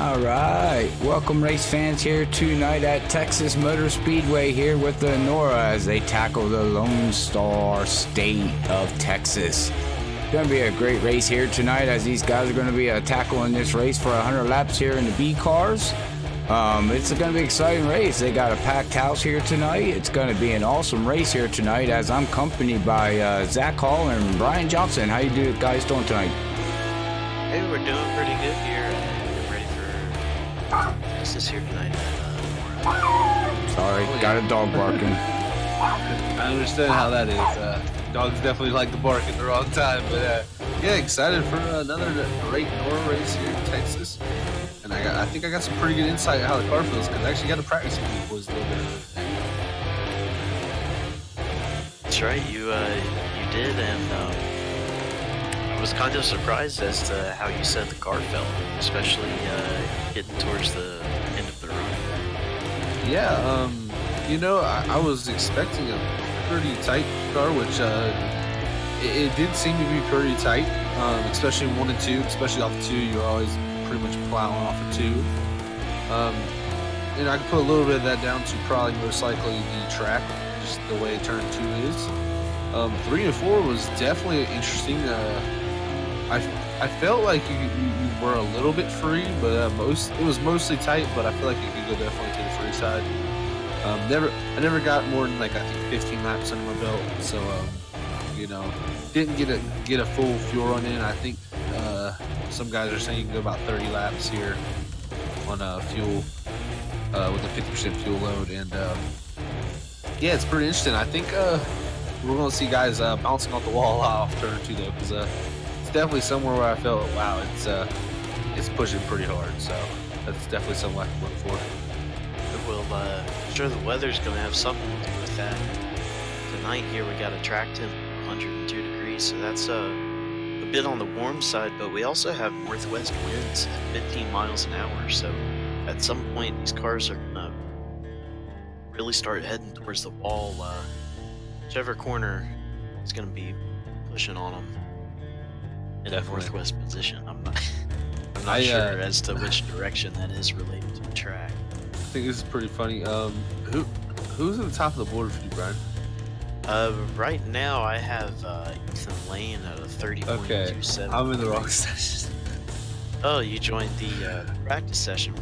All right, welcome race fans here tonight at Texas Motor Speedway here with the NORA as they tackle the Lone Star State of Texas. It's going to be a great race here tonight as these guys are going to be tackling this race for 100 laps here in the B cars. It's going to be an exciting race. They got a packed house here tonight. It's going to be an awesome race here tonight as I'm accompanied by Zach Hall and Brian Johnson. How you guys doing tonight? Hey, we're doing pretty good here. Getting ready for Texas here tonight. Sorry, got a dog barking. I understand how that is. Dogs definitely like to bark at the wrong time, but yeah, excited for another great NORA race here in Texas. And I think I got some pretty good insight on how the car feels because I actually got to practice with these boys a little bit. That's right, you did, and I was kind of surprised as to how you said the car felt, especially getting towards the end of the run. Yeah, you know, I was expecting a pretty tight car, which it did seem to be pretty tight, especially 1 and 2, especially off 2. You're always pretty much plowing off of 2. And I could put a little bit of that down to probably most likely the track, just the way turn 2 is. 3 and 4 was definitely interesting. I felt like you were a little bit free, but it was mostly tight. But I feel like you could go definitely to the free side. I never got more than like I think 15 laps under my belt, so you know, didn't get a full fuel run in. I think some guys are saying you can go about 30 laps here on fuel with a 50% fuel load, and yeah, it's pretty interesting. I think we're going to see guys bouncing off the wall off turn 2 though, because it's definitely somewhere where I felt, wow, it's pushing pretty hard. So that's definitely something I can look for. Well, I'm sure the weather's going to have something to do with that. Tonight here we got a track temp 102 degrees, so that's a bit on the warm side, but we also have northwest winds at 15 miles an hour, so at some point these cars are going to really start heading towards the wall. Whichever corner is going to be pushing on them in a northwest position. I'm not sure as to which direction that is related to the track. I think this is pretty funny. Who's at the top of the board for you, Brian? Right now I have Ethan Lane at a 30.27. Okay, I'm in the wrong session. Oh, you joined the practice session.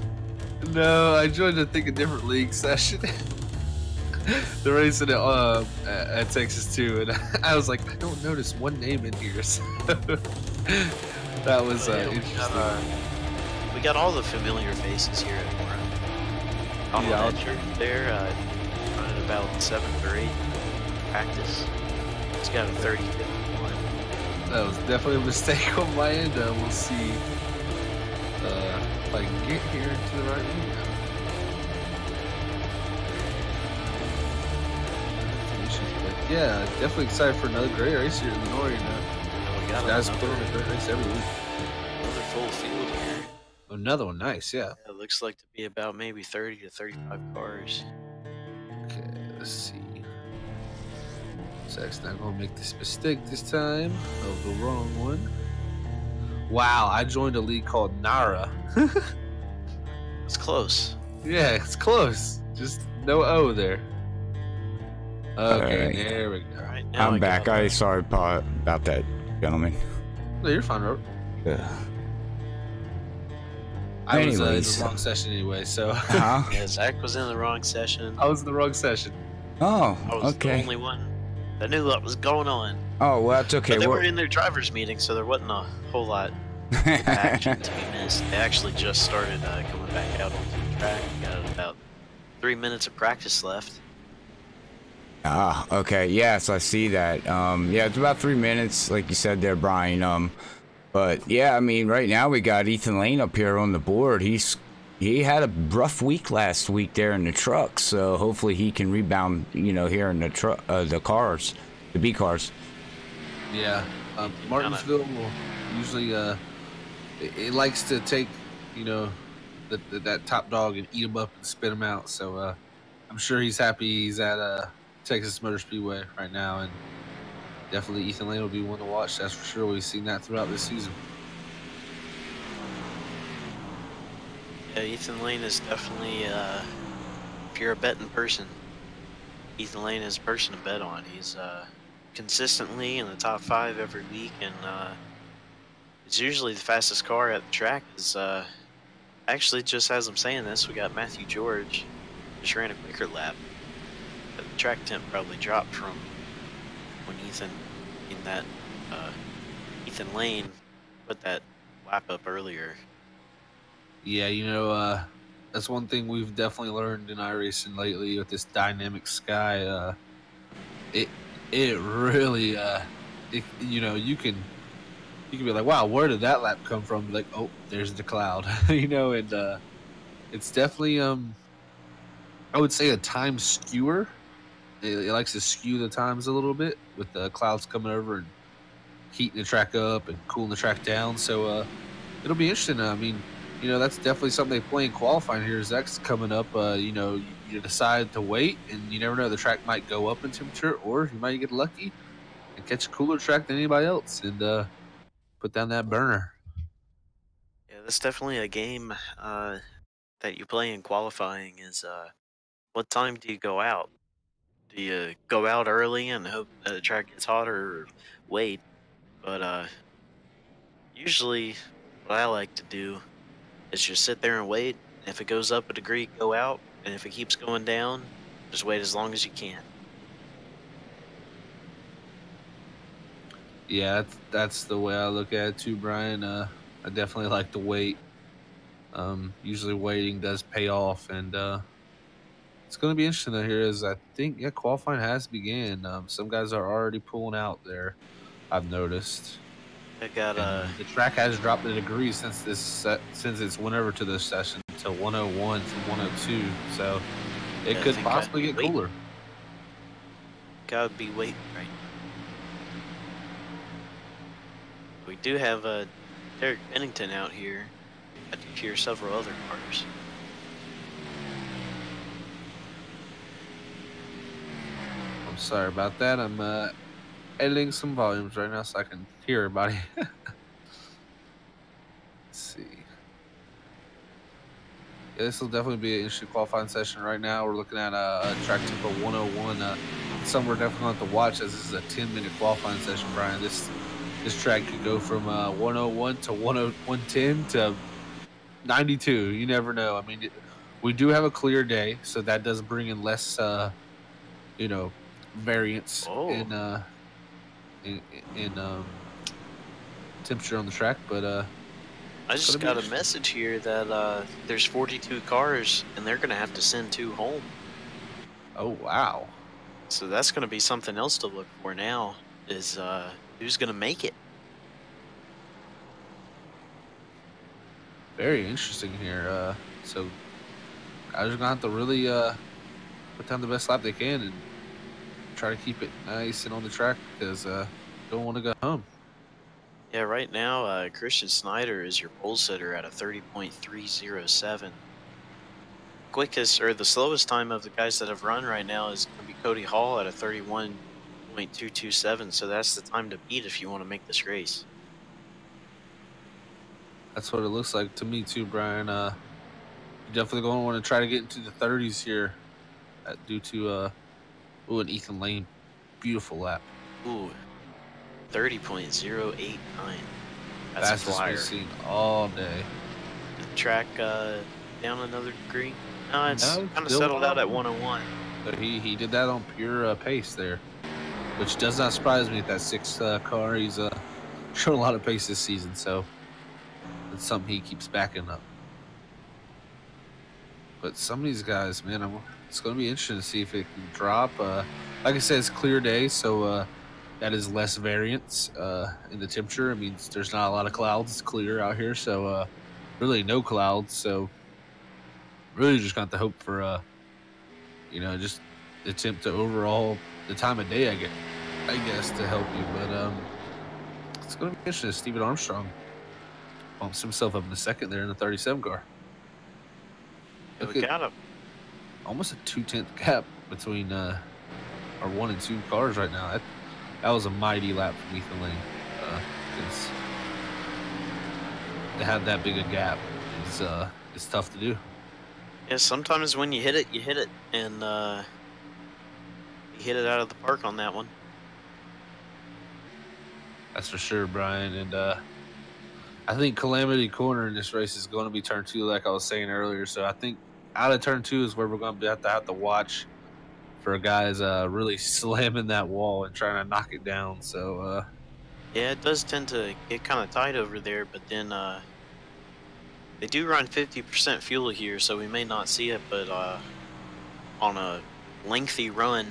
No, I joined a different league session. They're racing at Texas too, and I was like, I don't notice one name in here. So that was interesting. We got all the familiar faces here at NORA. On that shirt there, running about 7th or 8th practice. It's got a 30.51. That was definitely a mistake on my end. We'll see if I can get here to the right one. Yeah, definitely excited for another great race here in the NORA. We got guys put on a great race every week. Another full field here. Another one, nice, yeah. It looks like to be about maybe 30 to 35 cars. Okay, let's see. Zach's not gonna make this mistake this time. Oh, the wrong one. Wow, I joined a league called NORA. It's close. Yeah, it's close. Just no O there. Okay, right. There we go. Right, now I'm back. Sorry about that, gentlemen. No, you're fine, Robert. Yeah. I was in the wrong session anyway, so. Yeah, Zach was in the wrong session. I was in the wrong session. Oh, I was okay. the only one that knew what was going on. Oh, well, that's okay. But they were in their driver's meeting, so there wasn't a whole lot of action to be missed. They actually just started coming back out onto the track. We got about 3 minutes of practice left. Ah, okay. Yes, I see that. Yeah, it's about 3 minutes, like you said there, Brian. But yeah, I mean, right now we got Ethan Lane up here on the board. He had a rough week last week there in the truck, so hopefully he can rebound, you know, here in the truck, the cars, the B cars. Yeah, Martinsville will usually it likes to take, you know, that top dog and eat him up and spit him out. So I'm sure he's happy he's at Texas Motor Speedway right now, and definitely Ethan Lane will be one to watch. That's for sure. We've seen that throughout this season. Yeah, Ethan Lane is definitely, if you're a betting person, Ethan Lane is a person to bet on. He's consistently in the top 5 every week, and it's usually the fastest car at the track. Is actually, just as I'm saying this, we got Matthew George just ran a quicker lap. But the track temp probably dropped from when Ethan in that Ethan Lane put that lap up earlier. Yeah, that's one thing we've definitely learned in iRacing lately with this dynamic sky. It really you can be like, wow, where did that lap come from? Like, oh, there's the cloud, and it's definitely I would say a time skewer. It likes to skew the times a little bit with the clouds coming over and heating the track up and cooling the track down. So it'll be interesting. I mean, that's definitely something they play in qualifying here. Is that's coming up. You decide to wait, and you never know. The track might go up in temperature, or you might get lucky and catch a cooler track than anybody else, and put down that burner. Yeah, that's definitely a game that you play in qualifying. Is what time do you go out? Do you go out early and hope that the track gets hotter, or wait? But usually, what I like to do is just sit there and wait. If it goes up a degree, go out, and if it keeps going down, just wait as long as you can. Yeah, that's the way I look at it too, Brian. I definitely like to wait. Usually waiting does pay off, and it's going to be interesting to hear. Is I think qualifying has began. Some guys are already pulling out there. I've noticed. I got the track has dropped a degree since it's went over to this session to 101 from 102, so it could possibly get cooler. Gotta be waiting right now. We do have Derek Bennington out here. I do hear several other cars. I'm sorry about that. I'm editing some volumes right now so I can hear everybody. Let's see. Yeah, this will definitely be an interesting qualifying session right now. We're looking at a track tempo 101. Some we're definitely going to have to watch, as this is a 10-minute qualifying session, Brian. This track could go from 101 to 110 to 92. You never know. I mean, we do have a clear day, so that does bring in less, variance in temperature on the track. But I just got a message here that there's 42 cars, and they're going to have to send 2 home. Oh, wow. So that's going to be something else to look for now, is who's going to make it. Very interesting here. So guys are going to have to really put down the best lap they can and try to keep it nice and on the track, because don't want to go home. Yeah, right now, Christian Snyder is your pole sitter at a 30.307. Quickest, or the slowest time of the guys that have run right now is going to be Cody Hall at a 31.227, so that's the time to beat if you want to make this race. That's what it looks like to me too, Brian. You're definitely going to want to try to get into the 30s here due to an Ethan Lane beautiful lap. Ooh, 30.089. That's fastest a flyer. we've seen all day. The track down another degree. No, it's kind of settled out at 101. So he did that on pure pace there, which does not surprise me at that 6th car. He's shown a lot of pace this season, so it's something he keeps backing up. But some of these guys, man, it's going to be interesting to see if it can drop. Like I said, it's a clear day, so that is less variance in the temperature. It means there's not a lot of clouds. It's clear out here, so really no clouds. So really just got to hope for, just attempt to overall the time of day, I guess, to help you. But it's going to be interesting. Stephen Armstrong bumps himself up in the second there in the 37 car. We got him. Almost a 2/10 gap between our 1 and 2 cars right now. That was a mighty lap from Ethan Lane. To have that big a gap is it's tough to do. Yeah, sometimes when you hit it, and you hit it out of the park on that one. That's for sure, Brian. And I think Calamity Corner in this race is going to be turn 2, like I was saying earlier. So I think out of turn 2 is where we're going to have to watch for guys really slamming that wall and trying to knock it down. So Yeah, it does tend to get kind of tight over there, but then they do run 50% fuel here, so we may not see it, but on a lengthy run,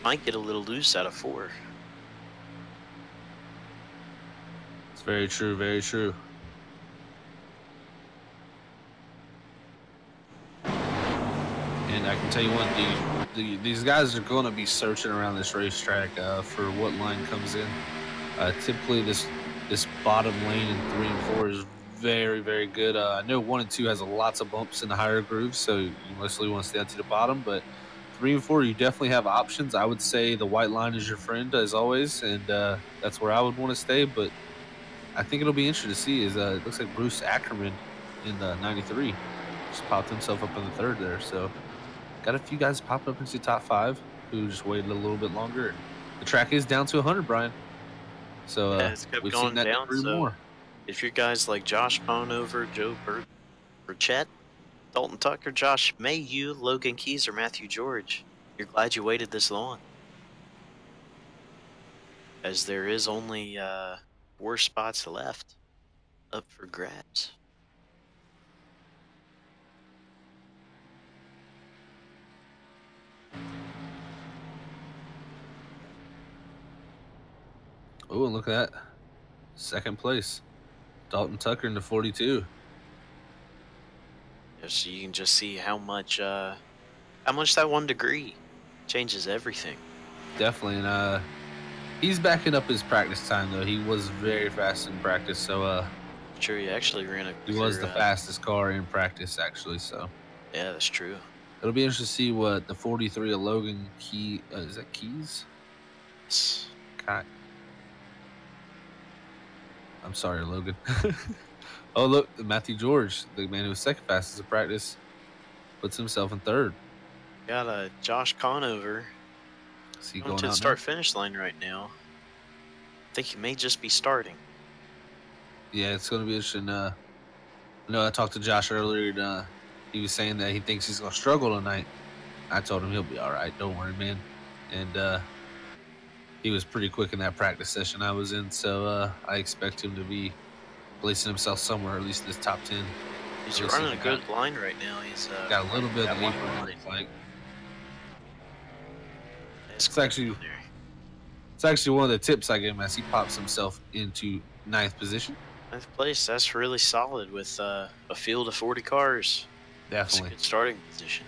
might get a little loose out of 4. it's very true, very true. And I can tell you what, these guys are going to be searching around this racetrack for what line comes in. Typically, this bottom lane in 3 and 4 is very, very good. I know 1 and 2 has lots of bumps in the higher grooves, so you mostly want to stay out to the bottom. But 3 and 4, you definitely have options. I would say the white line is your friend, as always, and that's where I would want to stay. But I think it'll be interesting to see. It looks like Bruce Ackerman in the 93 just popped himself up in the 3rd there. So got a few guys popping up into the top 5 who just waited a little bit longer. The track is down to 100, Brian. So yeah, it's kept we've going seen that down. So more. if you're guys like Josh Conover, Joe Burchett, Dalton Tucker, Josh Mayhew, Logan Keys, or Matthew George, you're glad you waited this long, as there is only 4 spots left up for grabs. Oh, and look at that. 2nd place. Dalton Tucker in the 42. So you can just see how much that 1 degree changes everything. Definitely. And he's backing up his practice time, though. He was very fast in practice. So Sure, he actually ran a he was the fastest car in practice, actually. So yeah, that's true. it'll be interesting to see what the 43 of Logan Key is that Keys? God. I'm sorry, Logan. Oh, look, Matthew George, the man who was 2nd fastest in practice, puts himself in 3rd. Got Josh Conover Is he going going to the out start-finish line right now. I think he may just be starting. Yeah, it's going to be interesting. I know I talked to Josh earlier, and he was saying that he thinks he's going to struggle tonight. I told him he'll be all right. Don't worry, man. And he was pretty quick in that practice session I was in, so I expect him to be placing himself somewhere, at least in this top 10. He's running a good line right now. He's got a little bit of the one apron, line. looks like. It's actually one of the tips I gave him as he pops himself into 9th position. 9th place. That's really solid with a field of 40 cars. Definitely. That's a good starting position.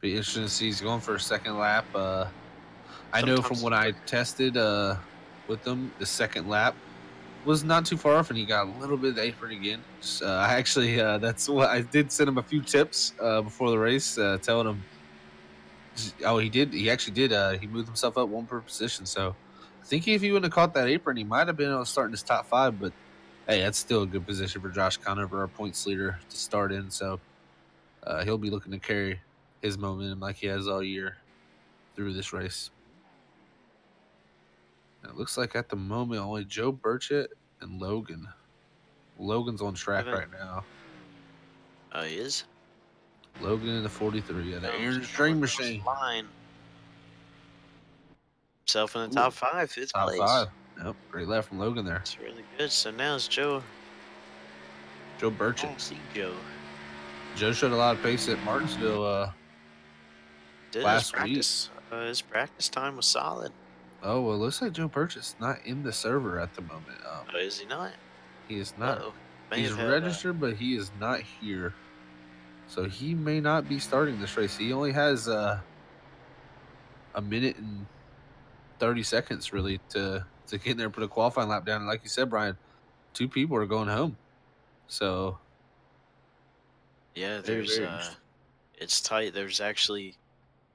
Be interesting to see. He's going for a 2nd lap. I know from what I tested with him, the 2nd lap was not too far off, and he got a little bit of the apron again. I actually, that's what I did send him a few tips before the race, telling him. Oh, he did. He actually did. He moved himself up 1 per position. So I think if he wouldn't have caught that apron, he might have been able to start in his top 5. But hey, that's still a good position for Josh Conover, our points leader, to start in. So he'll be looking to carry his momentum like he has all year through this race. It looks like at the moment only Joe Burchett and Logan. Logan's on track right now. He is? Logan in the 43. Yeah, the Aaron String Machine. Line. Himself in the top 5, 5th Top place. 5. Yep, great lap from Logan there. That's really good. So now it's Joe Burchett. See Joe. Joe showed a lot of pace at Martinsville last week. His practice time was solid. Oh, well, it looks like Joe Burchett's not in the server at the moment. Oh, is he not? He is not. He's registered, but he is not here. So he may not be starting this race. He only has a minute and 30 seconds, really, to get in there and put a qualifying lap down. And like you said, Brian, 2 people are going home. So, yeah, there's it's tight. There's actually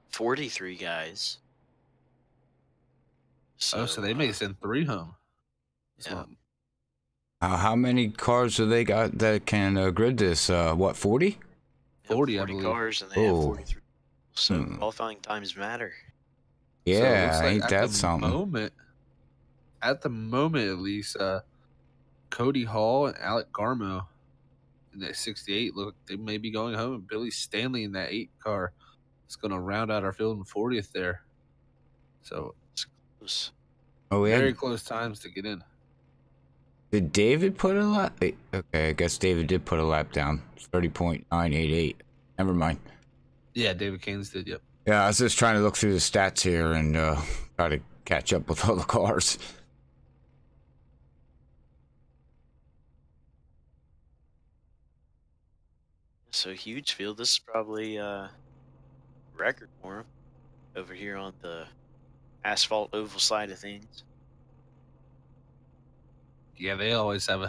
43 guys. So they may send 3 home. Yeah. How many cars do they got that can grid this? What, 40? 40, I 40 believe. cars, and they have Oh. 43. So Hmm. qualifying times matter. So it Yeah, looks like ain't at that the something? at the moment at least, Cody Hall and Alec Garmo in that 68 look they may be going home. And Billy Stanley in that 8 car is going to round out our field in 40th there. So It's close. Oh, we very had, close times to get in. did David put a lap? Wait, okay, I guess David did put a lap down. 30.988. Never mind. Yeah, David Canes did. Yep. Yeah, I was just trying to look through the stats here and try to catch up with all the cars. So huge field. This is probably record for him over here on the asphalt oval side of things. Yeah, they always have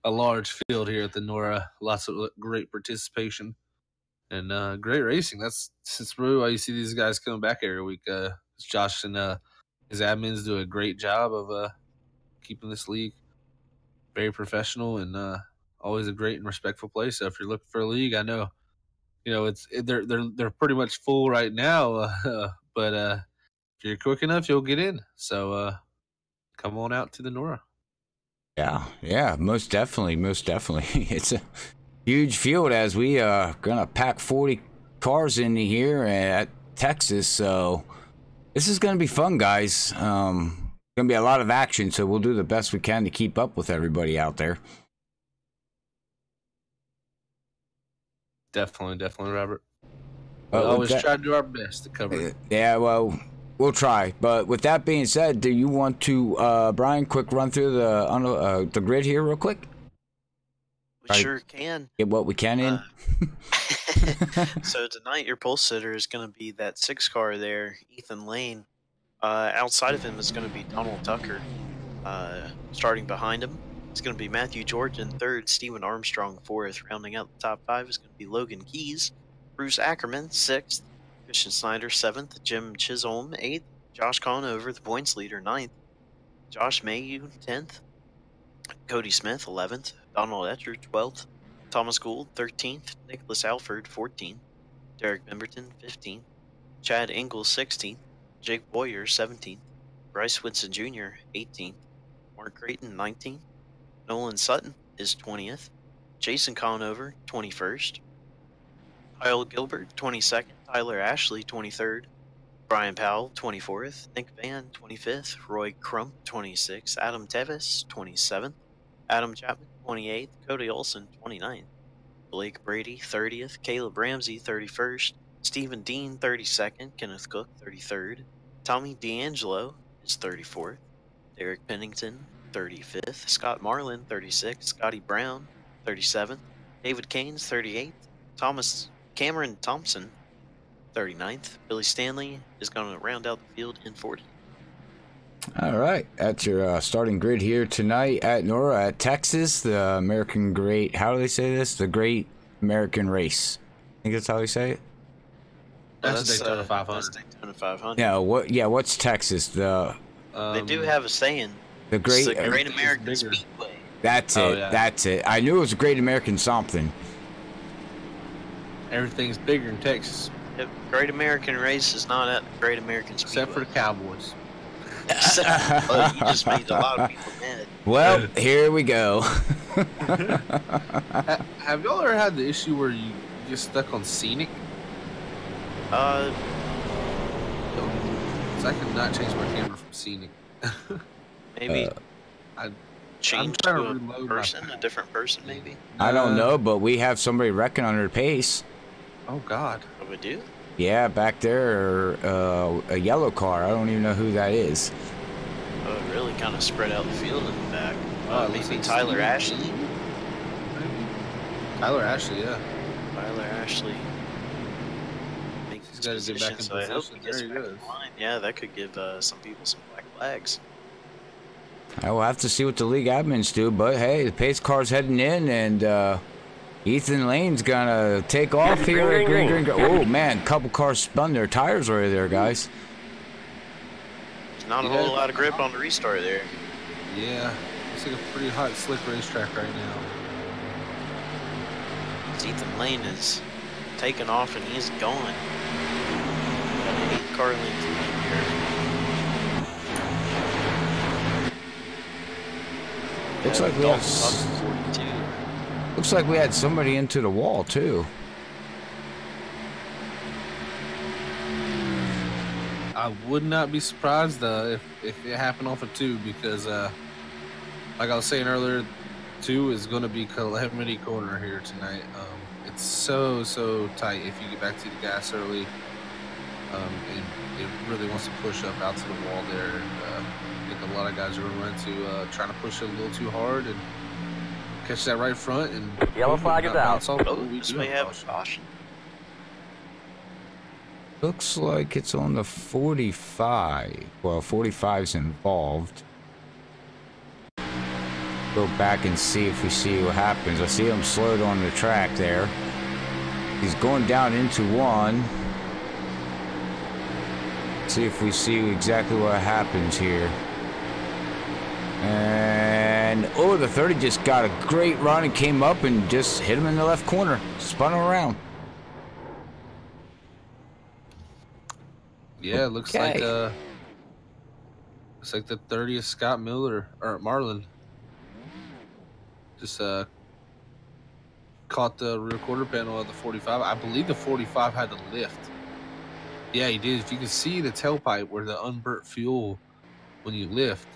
a large field here at the NORA. Lots of great participation and great racing. That's really why you see these guys coming back every week. Josh and his admins do a great job of keeping this league very professional and always a great and respectful place. So if you're looking for a league, I know they're pretty much full right now, but if you're quick enough, you'll get in. So come on out to the NORA. Yeah, most definitely. It's a huge field as we gonna pack 40 cars in here at Texas. So this is gonna be fun, guys. Gonna be a lot of action, so we'll do the best we can to keep up with everybody out there. Definitely, Robert. But We always try to do our best to cover it. Yeah, well, we'll try. But with that being said, do you want to, Brian, quick run through the grid here real quick? We sure can. Get what we can in. So tonight your pole sitter is going to be that 6 car there, Ethan Lane. Outside of him is going to be Donald Tucker. Starting behind him, it's going to be Matthew George in 3rd, Stephen Armstrong 4th. Rounding out the top 5 is going to be Logan Keys, Bruce Ackerman 6th, Christian Snyder 7th, Jim Chisholm 8th, Josh Conover, the points leader 9th, Josh Mayhew 10th, Cody Smith 11th, Donald Etcher 12th, Thomas Gould 13th, Nicholas Alford 14th, Derek Pemberton 15th, Chad Ingalls 16th, Jake Boyer 17th, Bryce Whitson Jr. 18th, Mark Creighton 19th, Nolan Sutton is 20th, Jason Conover 21st, Kyle Gilbert 22nd, Tyler Ashley 23rd, Brian Powell 24th, Nick Van 25th, Roy Crump 26th, Adam Tevis 27th, Adam Chapman 28th, Cody Olson 29th, Blake Brady 30th, Caleb Ramsey 31st, Stephen Dean 32nd, Kenneth Cook 33rd, Tommy D'Angelo is 34th, Derek Pennington 35th, Scott Marlin 36th, Scotty Brown 37th, David Caines 38th, Cameron Thompson 39th, Billy Stanley is going to round out the field in 40th. All right, that's your starting grid here tonight at NORA at Texas, the American Great. How do they say this? The Great American Race. I think that's how they say it. That's Daytona 500. That's Daytona 500. Yeah. What? Yeah. What's Texas? The They do have a saying. the Great. It's the Great American bigger. Speedway. That's it. Oh, yeah. That's it. I knew it was a Great American something. Everything's bigger in Texas, The Great American Race is not at the Great American Speedway. except for the Cowboys. Well, you just made a lot of people mad. Well, here we go. Have y'all ever had the issue where you get stuck on scenic? 'Cause I could not change my camera from scenic. Maybe I'm change trying to to a reload person, a different person, maybe. I don't know, but we have somebody wrecking under pace. Oh God. What we do? Yeah, back there, a yellow car. I don't even know who that is. Oh, it really kind of spread out the field in the back. It looks Maybe like Tyler Steve. Ashley. Tyler Ashley, yeah. Tyler Ashley. Makes He's gotta get back in so I hope position. he gets There he back in goes. line. Yeah, that could give some people some black flags. I will have to see what the league admins do, but hey, the pace car's heading in, and Ethan Lane's gonna take off here at green. Oh man, couple cars spun their tires right there, guys. There's not a whole lot of grip on the restart there. Yeah, it's like a pretty hot, slick racetrack right now. Ethan Lane is taking off and he's gone. Got an 8-car length lead here. Looks like we have. 42. Looks like we had somebody into the wall too. I would not be surprised if it happened off of 2 because, like I was saying earlier, 2 is going to be calamity corner here tonight. It's so tight if you get back to the gas early, and it really wants to push up out to the wall there. And I think a lot of guys are going to run into trying to push it a little too hard and catch that right front and yellow flag is out. Oh, this may have caution. Looks like it's on the 45. Well, 45's involved. Go back and see if we see what happens. I see him slowed on the track there. He's going down into 1. See if we see exactly what happens here. And oh, the 30 just got a great run and came up and just hit him in the left corner. Spun him around. Yeah, it looks like the 30th Scott Miller or Marlin just caught the rear quarter panel of the 45. I believe the 45 had the lift. Yeah, he did. If you can see the tailpipe where the unburnt fuel when you lift,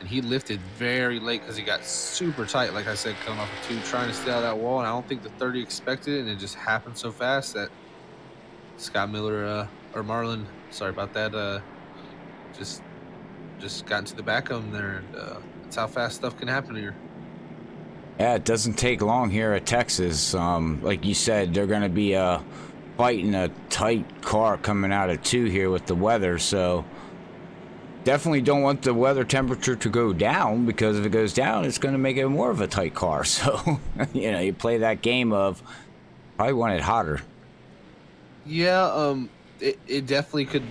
and he lifted very late because he got super tight. Like I said, coming off of 2, trying to stay out of that wall, and I don't think the 30 expected it, and it just happened so fast that Scott Miller or Marlin. Sorry about that. Just got into the back of him there, and that's how fast stuff can happen here. Yeah, it doesn't take long here at Texas. Like you said, they're going to be fighting a tight car coming out of 2 here with the weather. So definitely don't want the weather temperature to go down, because if it goes down, it's going to make it more of a tight car. So you know, you play that game of probably want it hotter. Yeah. It definitely could.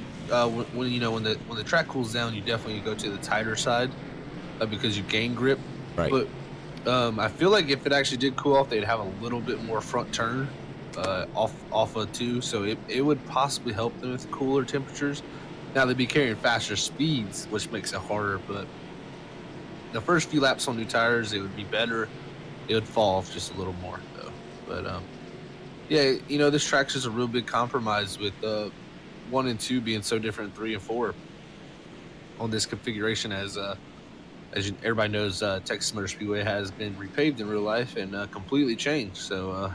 When the track cools down, you definitely go to the tighter side because you gain grip. Right. But I feel like if it actually did cool off, they'd have a little bit more front turn off of 2, so it would possibly help them with cooler temperatures. Now they'd be carrying faster speeds, which makes it harder. But the first few laps on new tires, it would be better. It would fall off just a little more though. But yeah, you know, this track's just a real big compromise with 1 and 2 being so different, 3 and 4 on this configuration. As everybody knows, Texas Motor Speedway has been repaved in real life and completely changed. So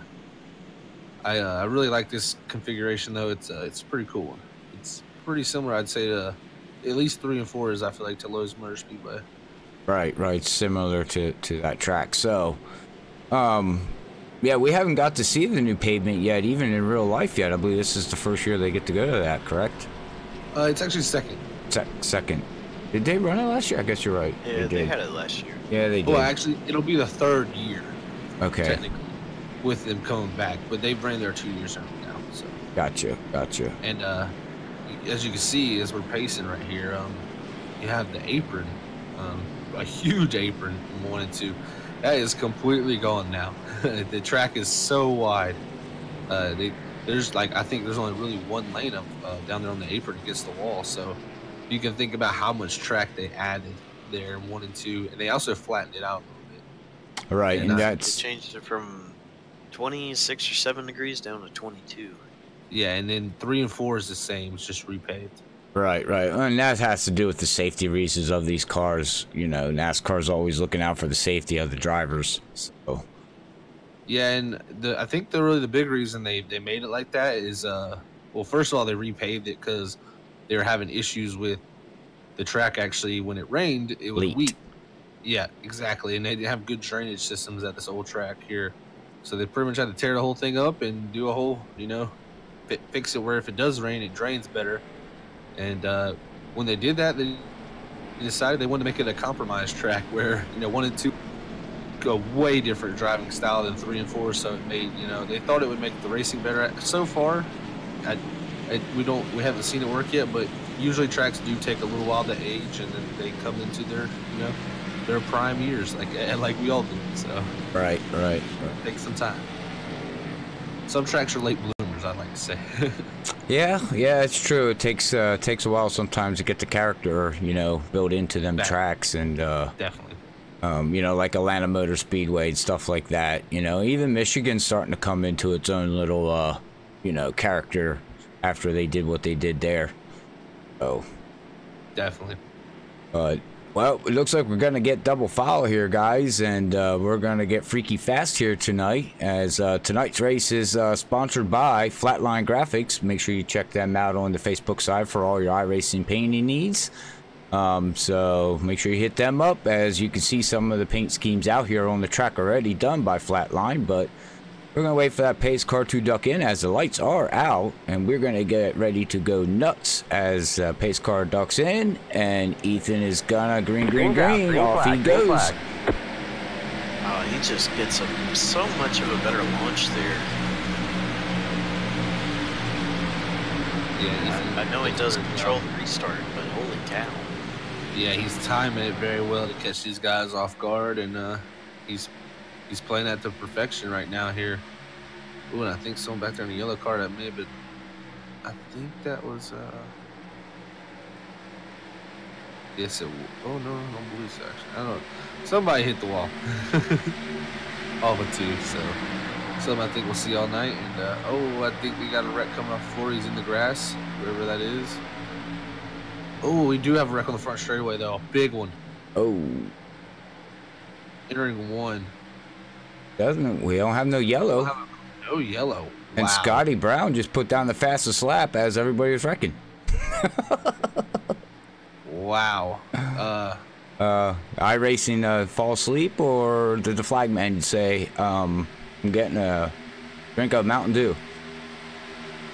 I really like this configuration, though. It's pretty cool. It's pretty similar, I'd say, to at least 3 and 4 is, I feel like, to Lowe's Motor Speedway. Right, similar to that track. So, yeah, we haven't got to see the new pavement yet, even in real life yet. I believe this is the first year they get to go to that, correct? It's actually second. Second. Did they run it last year? I guess you're right. Yeah, they had it last year. Yeah, they did. Well, actually, it'll be the 3rd year. Okay. Technically, with them coming back, but they've ran there 2 years now. So. Gotcha. And as you can see, as we're pacing right here, you have the apron, a huge apron from 1 and 2. That is completely gone now. The track is so wide. There's like, I think there's only really 1 lane up down there on the apron against the wall. So you can think about how much track they added there in 1 and 2, and they also flattened it out a little bit. Right, and they that's changed it from 26 or 7 degrees down to 22. Yeah, and then 3 and 4 is the same. It's just repaved. right, and that has to do with the safety reasons of these cars. You know, NASCAR's always looking out for the safety of the drivers. So. Yeah, and I think the big reason they made it like that is, well, first of all, they repaved it because they were having issues with the track. Actually, when it rained, it would leak. Yeah, exactly, and they didn't have good drainage systems at this old track here, so they pretty much had to tear the whole thing up and do a whole, you know, fix it where if it does rain, it drains better. And when they did that, they decided they wanted to make it a compromise track where, you know, 1 and 2 go way different driving style than 3 and 4. So it made, you know, they thought it would make the racing better. So far, we haven't seen it work yet, but usually tracks do take a little while to age, and then they come into their, you know, their prime years, like we all do. So Right. take some time. Some tracks are late bloomers, I'd like to say. Yeah, it's true. It takes a while sometimes to get the character, built into them tracks, and Definitely. like Atlanta Motor Speedway and stuff like that. Even Michigan's starting to come into its own little, character after they did what they did there. So, Definitely. but well, it looks like we're gonna get double foul here, guys, and we're gonna get FreekyFast here tonight, as tonight's race is sponsored by Flatline Graphix. Make sure you check them out on the Facebook side for all your iRacing painting needs. So make sure you hit them up, as you can see some of the paint schemes out here on the track already done by Flatline. But we're gonna wait for that pace car to duck in, as the lights are out, and we're gonna get ready to go nuts as pace car ducks in, and Ethan is gonna green, off he goes. Oh, he just gets so much of a better launch there. Yeah, I know he doesn't control the restart, but holy cow. Yeah, he's timing it very well to catch these guys off guard, and he's playing that to perfection right now here. Ooh, and I think someone back there in the yellow car that may have been, I think that was yes, it. Oh no, on blue section. I don't know. Somebody hit the wall. All but two. So something I think we'll see all night. And oh, I think we got a wreck coming off the floor. He's in the grass, wherever that is. Oh, we do have a wreck on the front straightaway though. Big one. Oh, Entering one. we don't have no yellow. No yellow. And Wow. Scotty Brown just put down the fastest lap as everybody was wrecking. Wow. iRacing fall asleep, or did the flagman say, I'm getting a drink of Mountain Dew?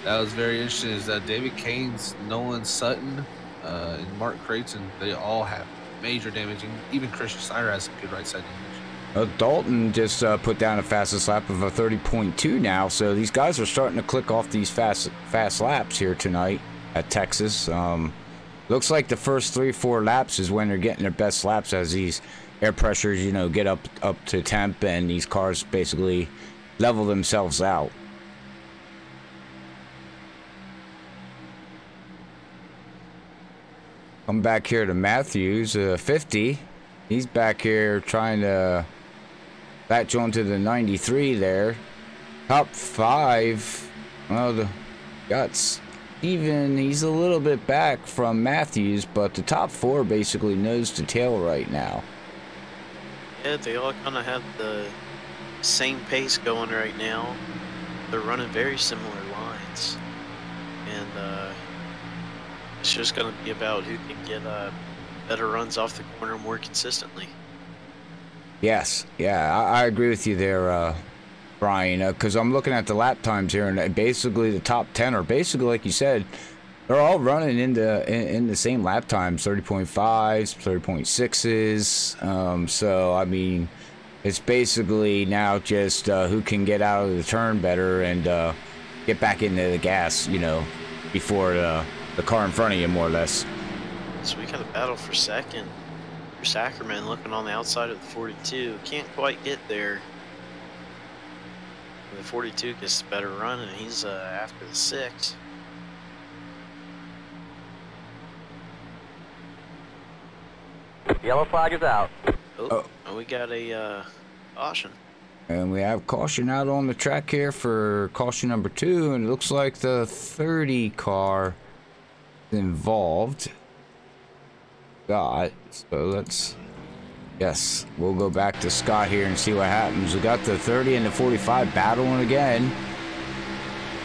That was very interesting. Is that David Keynes, Nolan Sutton, and Mark Creighton, they all have major damage, and even Christian Steiner has some good right side damage. Dalton just put down a fastest lap of a 30.2 now, so these guys are starting to click off these fast laps here tonight at Texas. Looks like the first 3-4 laps is when they're getting their best laps, as these air pressures, get up to temp, and these cars basically level themselves out. Come back here to Matthews, 50. He's back here trying to latch onto the 93 there. Top 5. Well, got Steven. He's a little bit back from Matthews, but the top 4 basically nose to tail right now. Yeah, they all kind of have the same pace going right now. They're running very similar lines. And it's just going to be about who can get better runs off the corner more consistently. Yes, yeah, I agree with you there, Brian, because I'm looking at the lap times here, and basically the top 10 are basically, like you said, they're all running in the same lap times, 30.5s, 30.6s. So, I mean, it's basically now just who can get out of the turn better and get back into the gas, before the car in front of you, more or less. So we got a battle for second. Here's Ackerman looking on the outside of the 42. Can't quite get there. The 42 gets a better run, and he's after the 6. Yellow flag is out. Oh, we got a caution. And we have caution out on the track here for caution number 2, and it looks like the 30 car is involved. So yes, we'll go back to Scott here and see what happens. We got the 30 and the 45 battling again,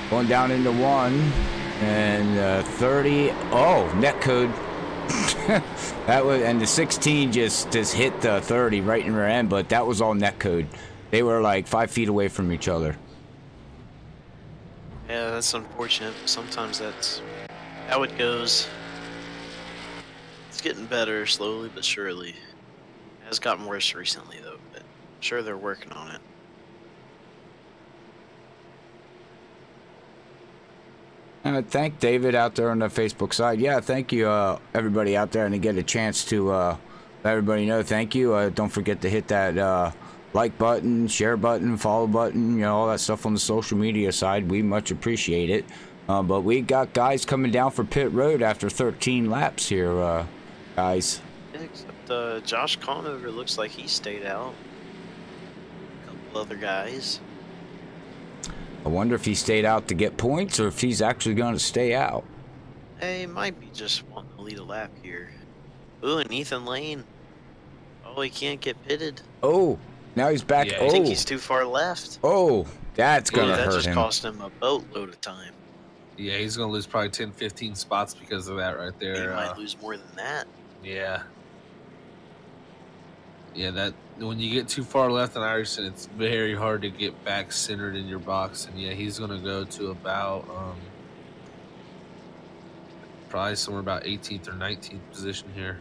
going down into 1, and 30. Oh, net code. That was, and the 16 just hit the 30 right in rear end, but that was all net code. They were like 5 feet away from each other. Yeah, that's unfortunate. Sometimes that's how it goes. It's getting better slowly but surely. It has gotten worse recently though, but I'm sure they're working on it. Thank David out there on the Facebook side. Yeah, thank you everybody out there, and to get a chance to let everybody know, thank you. Don't forget to hit that like button, share button, follow button, you know, all that stuff on the social media side. We much appreciate it. But we got guys coming down for pit road after 13 laps here, guys. Yeah, except Josh Conover looks like he stayed out. A couple other guys. I wonder if he stayed out to get points or if he's actually going to stay out. Hey, might be just wanting to lead a lap here. Ooh, and Ethan Lane. Oh, he can't get pitted. Oh, now he's back. Yeah, Oh, I think he's too far left. Oh, that's going to hurt him. That just cost him a boatload of time. Yeah, he's going to lose probably 10, 15 spots because of that right there. He might lose more than that. Yeah. Yeah, that when you get too far left in Iverson, it's very hard to get back centered in your box. And yeah, he's going to go to about probably somewhere about 18th or 19th position here.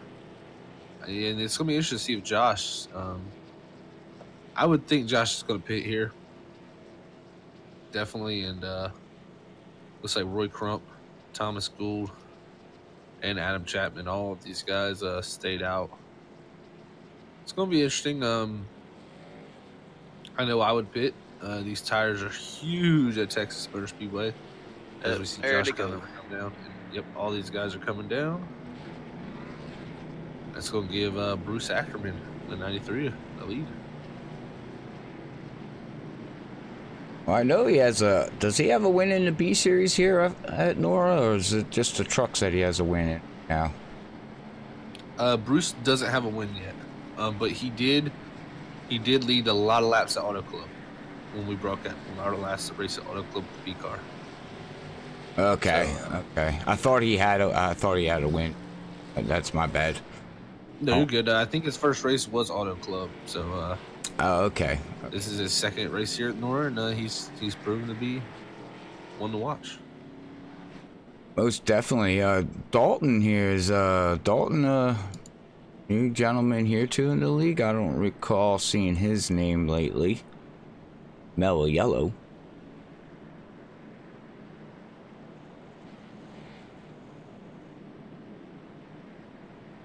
And it's going to be interesting to see if Josh, I would think Josh is going to pit here. Definitely. And looks like Roy Crump, Thomas Gould, and Adam Chapman, all of these guys stayed out. It's going to be interesting. I know I would pit. These tires are huge at Texas Motor Speedway. As we see Josh Conover come down. And, yep, all these guys are coming down. That's going to give Bruce Ackerman, the 93, the lead. Well, I know he has a... Does he have a win in the B Series here at NORA, or is it just the trucks that he has a win in now? Bruce doesn't have a win yet, but he did lead a lot of laps at Auto Club when we broke it. On our last race at Auto Club B car. Okay, so, okay. I thought he had a win. That's my bad. No, you're good. I think his first race was Auto Club, so. Oh, okay. This is his second race here at NORA, and he's proven to be one to watch. Most definitely. Dalton here is Dalton, new gentleman here too in the league. I don't recall seeing his name lately. Mellow Yellow.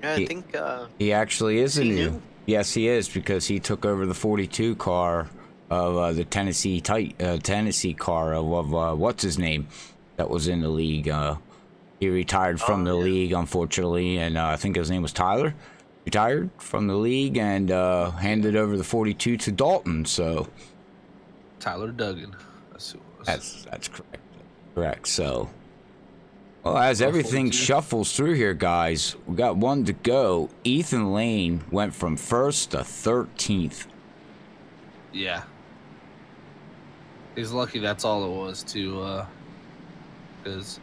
Yeah, I think he actually is a new. New? Yes, he is, because he took over the 42 car of the Tennessee car of what's his name that was in the league. He retired from the league, unfortunately, and I think his name was Tyler. Retired from the league and handed over the 42 to Dalton. So Tyler Duggan. That's correct. Correct. So. Well, as everything shuffles through here, guys, we got one to go. Ethan Lane went from 1st to 13th. Yeah. He's lucky that's all it was, too, because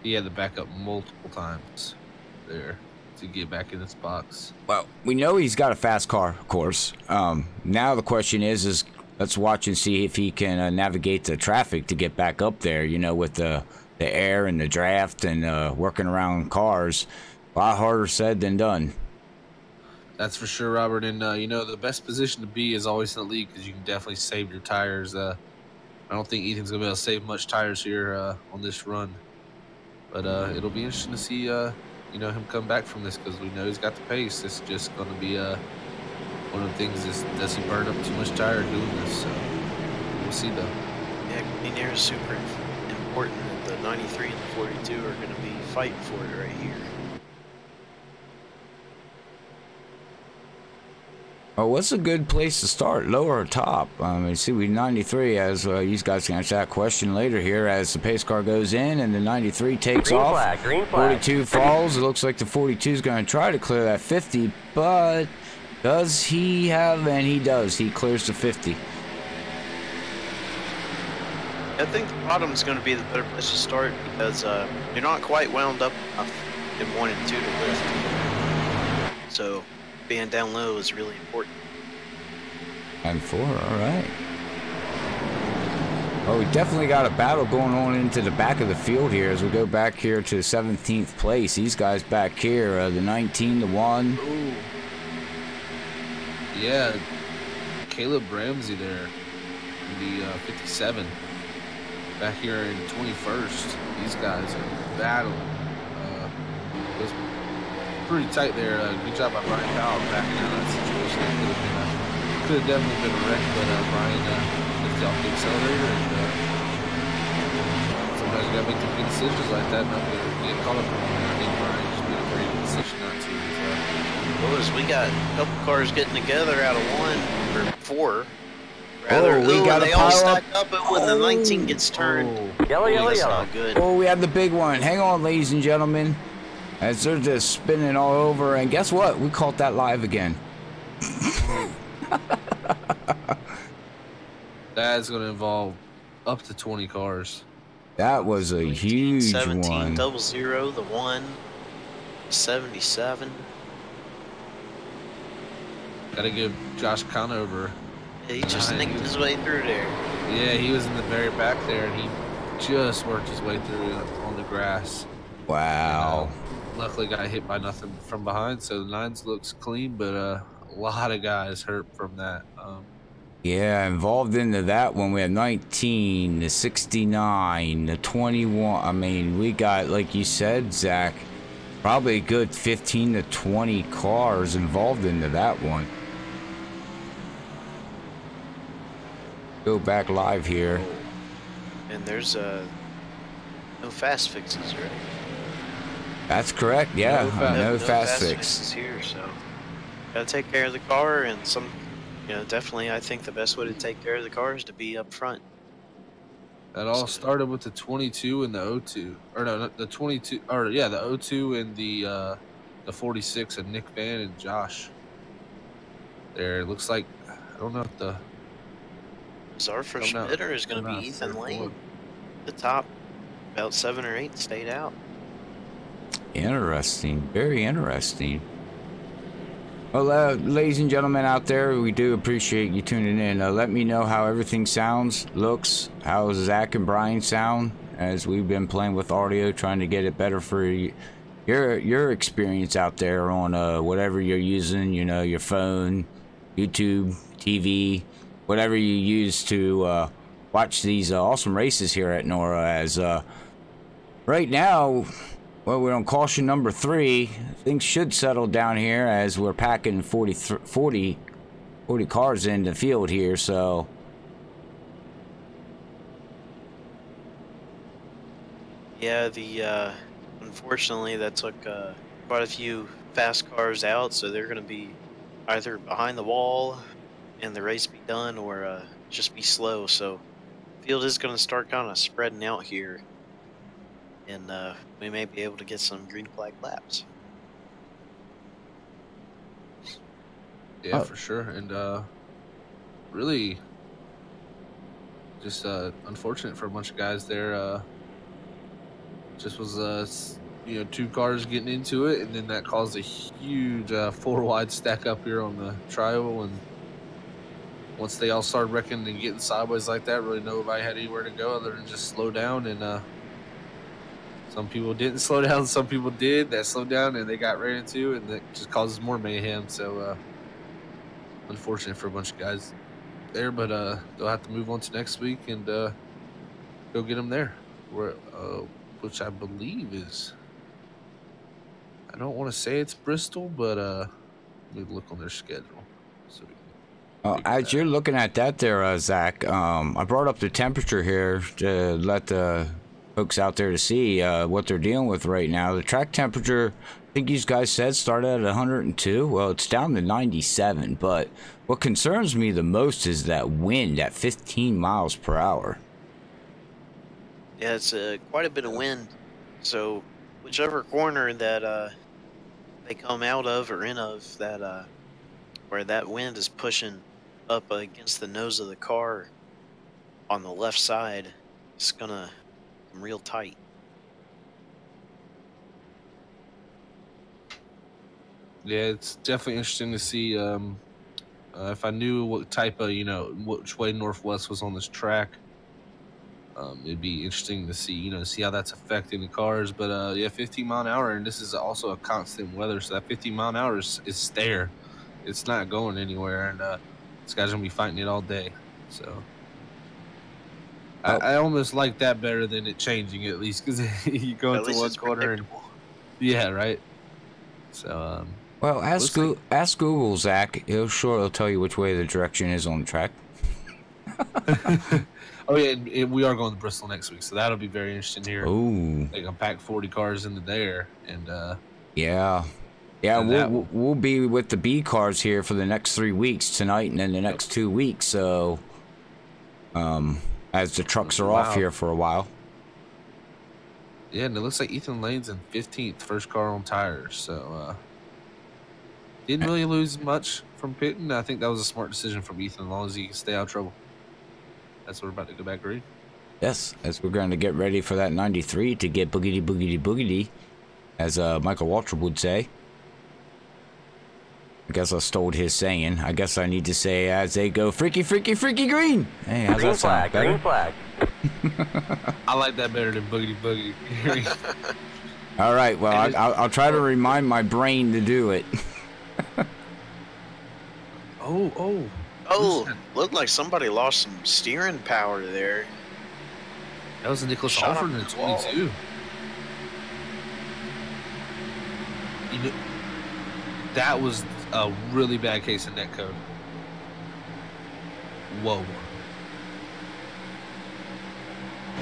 he had to back up multiple times there to get back in this box. Well, we know he's got a fast car, of course. Now the question is let's watch and see if he can navigate the traffic to get back up there, you know, with the air and the draft and working around cars. A lot harder said than done. That's for sure, Robert. And you know, the best position to be is always in the lead, because you can definitely save your tires. I don't think Ethan's gonna be able to save much tires here on this run, but it'll be interesting to see you know, him come back from this, because we know he's got the pace. It's just gonna be one of the things is, does he burn up too much tire doing this? So we'll see though. Yeah, clean air is super important. The 93 and the 42 are going to be fighting for it right here. Oh, what's a good place to start, lower or top? See, we 93, as you guys can answer that question later here, as the pace car goes in and the 93 takes off. Green flag. 42 falls. It looks like the 42 is going to try to clear that 50, but does he have? And he does. He clears the 50. I think the bottom's going to be the better place to start, because you're not quite wound up enough in 1 and 2 to lift. So being down low is really important. And 4, all right. Oh, we definitely got a battle going on into the back of the field here as we go back here to 17th place. These guys back here, the 19, the 1. Ooh. Yeah, Caleb Ramsey there in the 57. Back here in 21st, these guys are battling. pretty tight there. Good job by Brian Powell backing out of that situation. It could have definitely been a wreck, but Brian lifted off the accelerator, and sometimes you gotta make some good decisions like that. Not to get caught up in one. I think Brian just made a very good decision not to. Well, as we got a couple cars getting together out of one or four. Rather, we got they all stack up, and when the 19 gets turned, Yellow, yellow, that's yellow. not good. Oh, we had the big one. Hang on, ladies and gentlemen. As they're just spinning all over. And guess what? We caught that live again. That's going to involve up to 20 cars. That was a huge 17, one. 00, the 1, 77. Got to give Josh Conover. Yeah, he just sneaked his way through there. Yeah, he was in the very back there, and he just worked his way through on the grass. Wow. And, luckily got hit by nothing from behind, so the 9s looks clean, but a lot of guys hurt from that. Yeah, involved into that one. We had 19, the 69, the 21. I mean, we got, like you said, Zach, probably a good 15 to 20 cars involved into that one. Go back live here. And there's no fast fixes, right? That's correct. Yeah, no fast fix. Fixes here, so gotta take care of the car, and definitely I think the best way to take care of the car is to be up front. That all started with the 22 and the 02, or no, the 22, or yeah, the 02 and the 46 of Nick Van and Josh. There, it looks like I don't know if the. Our first bidder is going to be Ethan Lane. The top, about 7 or 8 stayed out. Interesting. Very interesting. Well, ladies and gentlemen out there, we do appreciate you tuning in. Let me know how everything sounds, looks, how Zach and Brian sound, as we've been playing with audio, trying to get it better for your experience out there on whatever you're using, your phone, YouTube, TV, whatever you use to watch these awesome races here at NORA. As right now, well, we're on caution number 3. Things should settle down here as we're packing 40 cars in the field here. So yeah, unfortunately that took quite a few fast cars out, so they're going to be either behind the wall and the race be done, or just be slow. So field is going to start kind of spreading out here, and we may be able to get some green flag laps. Yeah, for sure. And really just unfortunate for a bunch of guys there. Just was 2 cars getting into it, and then that caused a huge 4-wide stack up here on the tri-oval. And once they all started wrecking and getting sideways like that, really nobody had anywhere to go other than just slow down. And some people didn't slow down, some people did. That slowed down and they got ran into, and that just causes more mayhem. So unfortunate for a bunch of guys there, but they'll have to move on to next week and go get them there, which I believe is, I don't want to say it's Bristol, but let me look on their schedule. So as you're looking at that there, Zach, I brought up the temperature here to let the folks out there to see what they're dealing with right now. The track temperature, I think you guys said, started at 102. Well, it's down to 97, but what concerns me the most is that wind at 15 miles per hour. Yeah, it's quite a bit of wind. So whichever corner that they come out of or in of, that where that wind is pushing up against the nose of the car on the left side, it's gonna come real tight. Yeah, it's definitely interesting to see. If I knew what type of, which way Northwest was on this track, it'd be interesting to see, see how that's affecting the cars. But yeah, 15 mile an hour, and this is also a constant weather, so that 15 mile an hour is there. It's not going anywhere, and this guy's gonna be fighting it all day. So I almost like that better than it changing, at least, because you go into one corner and yeah, right. So, well, ask Google, Zach. He'll tell you which way the direction is on the track. oh yeah, and we are going to Bristol next week, so that'll be very interesting here. Oh, They can pack 40 cars into there, and yeah, we'll be with the B cars here for the next 3 weeks, tonight and then the next 2 weeks. So, as the trucks are off here for a while. Yeah, and it looks like Ethan Lane's in 15th, first car on tires. So, didn't really lose much from pitting. I think that was a smart decision from Ethan, as long as he can stay out of trouble. That's what we're about to go back green. Yes, as we're going to get ready for that 93 to get boogity, boogity, boogity, as Michael Waltrip would say. I guess I stole his saying. I guess I need to say as they go, freaky, freaky, freaky green. Hey, how's that sound? Green flag. I like that better than boogity, boogity. All right, well, I'll try to remind my brain to do it. Oh, looked like somebody lost some steering power there. That was Nicholas Alford in the 22. You know, that was a really bad case of netcode. Whoa.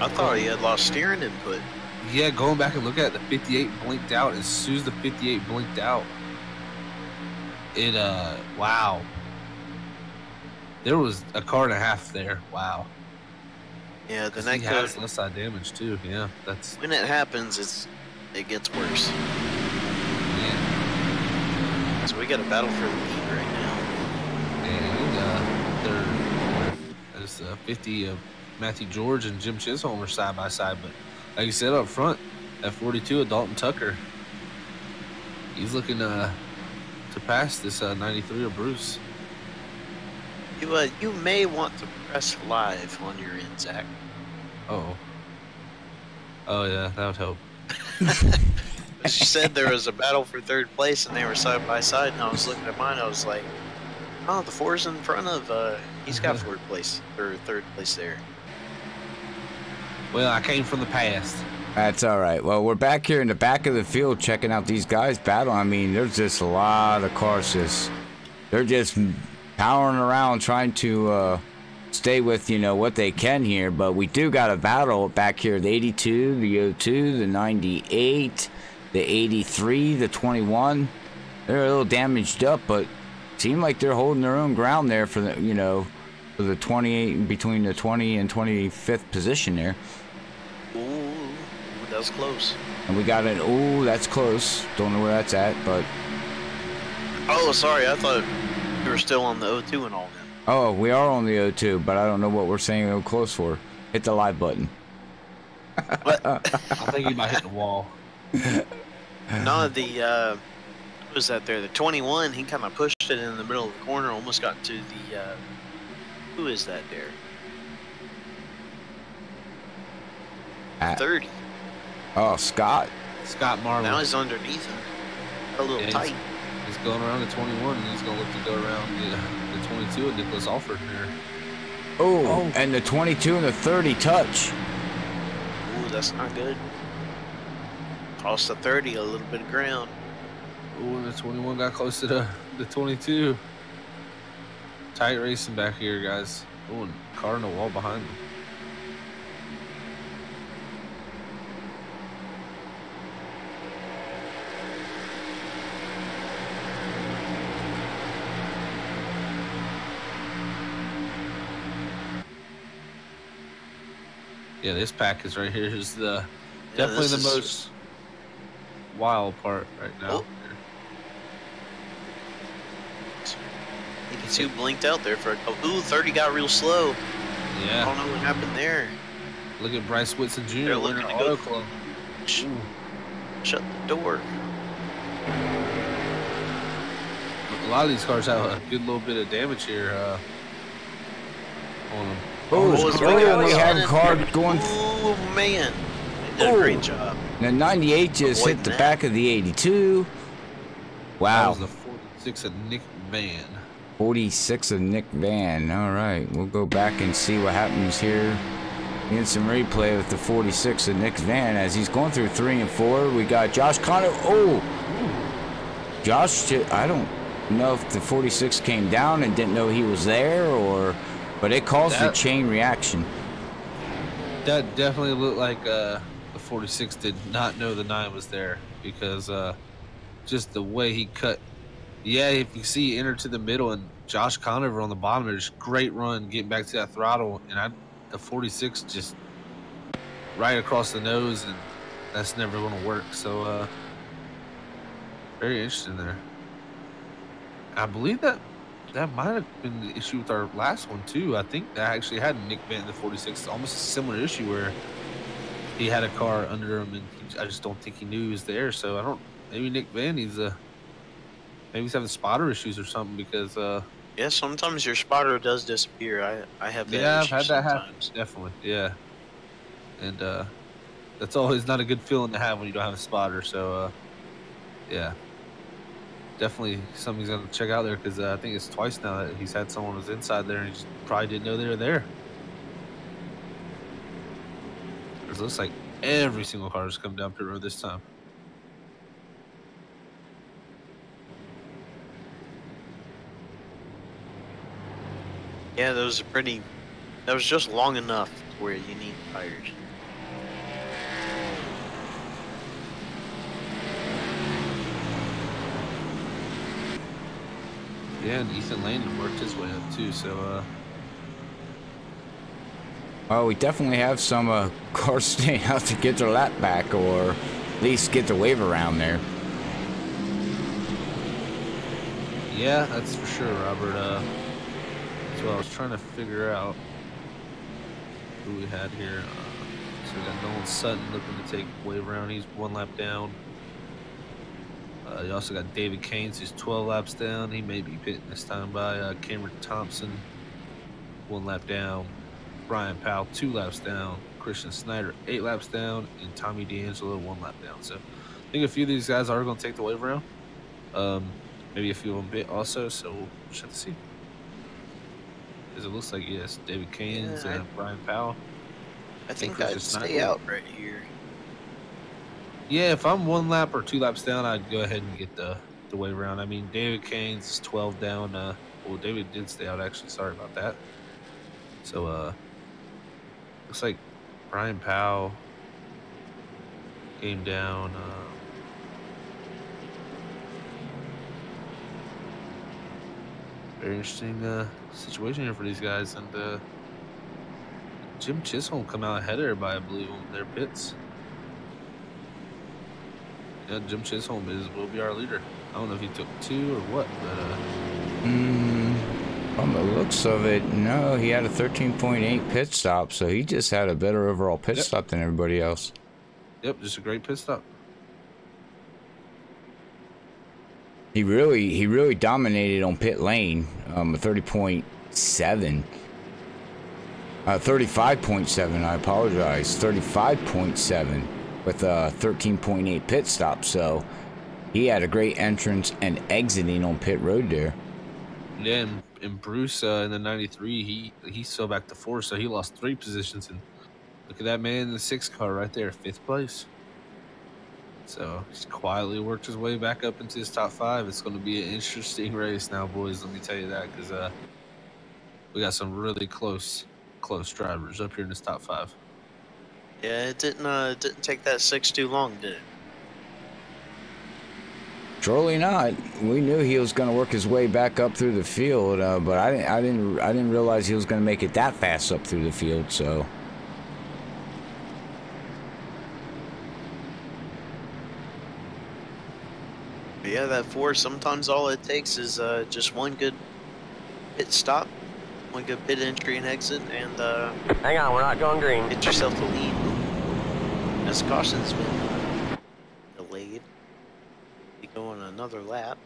I thought he had lost steering input. Yeah, going back and looking at it, the 58 blinked out. As soon as the 58 blinked out, it, wow. There was a car and a half there. Wow. Yeah, the netcode has netcode. left side damage too. Yeah, that's. When it happens, it gets worse. Yeah. So we got a battle for the lead right now. And there's 50 of Matthew George and Jim Chisholm are side by side, but like you said up front, at 42 of Dalton Tucker, he's looking to pass this 93 of Bruce. You may want to press live on your end, Zach. Oh yeah, that would help. As you said, there was a battle for third place, and they were side by side. And I was looking at mine. I was like, "Oh, the four's in front of. He's got fourth place or third place there." Well, I came from the past. That's all right. Well, we're back here in the back of the field checking out these guys battle. I mean, there's just a lot of cars they're just powering around trying to stay with, what they can here. But we do got a battle back here. The 82, the 02, the 98, the 83, the 21. They're a little damaged up, but seem like they're holding their own ground there for the, for the 28, between the 20 and 25th position there. Ooh, that was close. And we got an, ooh, that's close. Don't know where that's at, but. Oh, sorry. I thought you were still on the 02 and all then. Oh, we are on the 02, but I don't know what we're saying so close for. Hit the live button. What? I think he might hit the wall. No, what was that there? The 21, he kind of pushed it in the middle of the corner, almost got to the, who is that there? 30. Oh, Scott Marlin. Now he's underneath him. A little tight. He's going around the 21, and he's going to look to go around the 22 and Nicholas Alford there. Oh, and the 22 and the 30 touch. Ooh, that's not good. Cost the 30 a little bit of ground. Ooh, and the 21 got close to the 22. Tight racing back here, guys. Ooh, and car in the wall behind him. Yeah, this package right here is definitely the most wild part right now. Oh. 82 blinked out there for a couple. Ooh, 30 got real slow. Yeah. I don't know what happened there. Look at Bryce Whitson Jr. They're looking to go club. Shut the door. A lot of these cars have a good little bit of damage here on them. Oh, clearly had a car going. Oh, man. They did a great job. The 98 just hit the back of the 82. Wow. That was the 46 of Nick Van. 46 of Nick Van. All right. We'll go back and see what happens here. Get some replay with the 46 of Nick Van as he's going through 3 and 4. We got Josh Connor. Oh. Josh, I don't know if the 46 came down and didn't know he was there, but it caused a chain reaction. That definitely looked like the 46 did not know the 9 was there, because just the way he cut. Yeah, if you see enter to the middle and Josh Conover on the bottom, there's great run getting back to that throttle, and the 46 just right across the nose, and that's never going to work. So very interesting there. I believe that might have been the issue with our last one too. I think that actually had Nick Bent in the 46, almost a similar issue where he had a car under him, and I just don't think he knew he was there. So maybe Nick Bent needs maybe he's having spotter issues or something, because yeah, sometimes your spotter does disappear. I have that. Yeah, I've had that sometimes. happen. Definitely, yeah. And that's always not a good feeling to have when you don't have a spotter. So yeah, definitely something he's gonna check out there, because I think it's twice now that he's had someone who's inside there and he just probably didn't know they were there. It looks like every single car has come down pit road this time. Yeah, that was just long enough where you need tires. Yeah, and Ethan Landon worked his way up too, so Oh, we definitely have some cars staying out to get their lap back, or at least get the wave around there. yeah, that's for sure, Robert. That's what I was trying to figure out who we had here. So we got Nolan Sutton looking to take wave around. He's 1 lap down. You also got David Keynes, who's 12 laps down. He may be pitting this time by Cameron Thompson, 1 lap down. Brian Powell, 2 laps down. Christian Snyder, 8 laps down. And Tommy D'Angelo, 1 lap down. So I think a few of these guys are going to take the wave around. Maybe a few of them bit also, so we'll just have to see. Because it looks like, yes, David Keynes and Brian Powell. I think I'd stay out right here. Yeah, if I'm 1 lap or 2 laps down, I'd go ahead and get the wave around. I mean, David Keynes is 12 down. Well, David did stay out, actually. Sorry about that. So, looks like Brian Powell came down. Very interesting situation here for these guys. And Jim Chisholm come out ahead of everybody, I believe, on their pits. Yeah, Jim Chisholm will be our leader. I don't know if he took 2 or what, but From the looks of it, no, he had a 13.8 pit stop, so he just had a better overall pit stop than everybody else. Yep, just a great pit stop. He really dominated on pit lane. A 30.7, 35.7. I apologize, 35.7 with a 13.8 pit stop. So he had a great entrance and exiting on pit road there. Yeah, and Bruce in the 93, he fell back to 4, so he lost 3 positions. And look at that man in the 6 car right there, 5th place. So he's quietly worked his way back up into his top 5. It's going to be an interesting race now, boys. Let me tell you that, because we got some really close drivers up here in this top 5. Yeah, it didn't take that 6 too long, did it? Surely not. We knew he was going to work his way back up through the field, but I didn't realize he was going to make it that fast up through the field. So. Yeah, that 4, sometimes all it takes is just one good pit stop, one good pit entry and exit, and hang on, we're not going green. Get yourself the lead. As caution's been delayed. You go on another lap.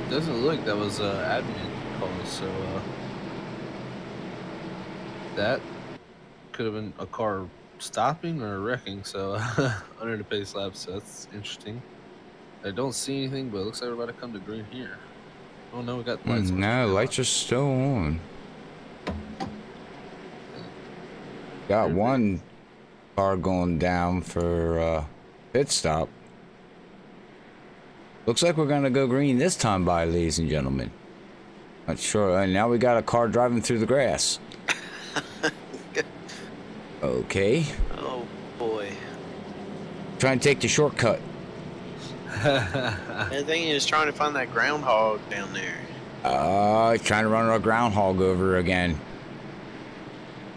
It doesn't look like that was admin call, so that could have been a car stopping or wrecking, so under the pace lap, so that's interesting. I don't see anything, but it looks like we're about to come to green here. Oh no, we got lights on. No, lights are still on. Got one car going down for pit stop. Looks like we're gonna go green this time by, ladies and gentlemen. Not sure. And now we got a car driving through the grass. Okay. Oh boy. Trying to take the shortcut. I think he was trying to find that groundhog down there. Trying to run a groundhog over again.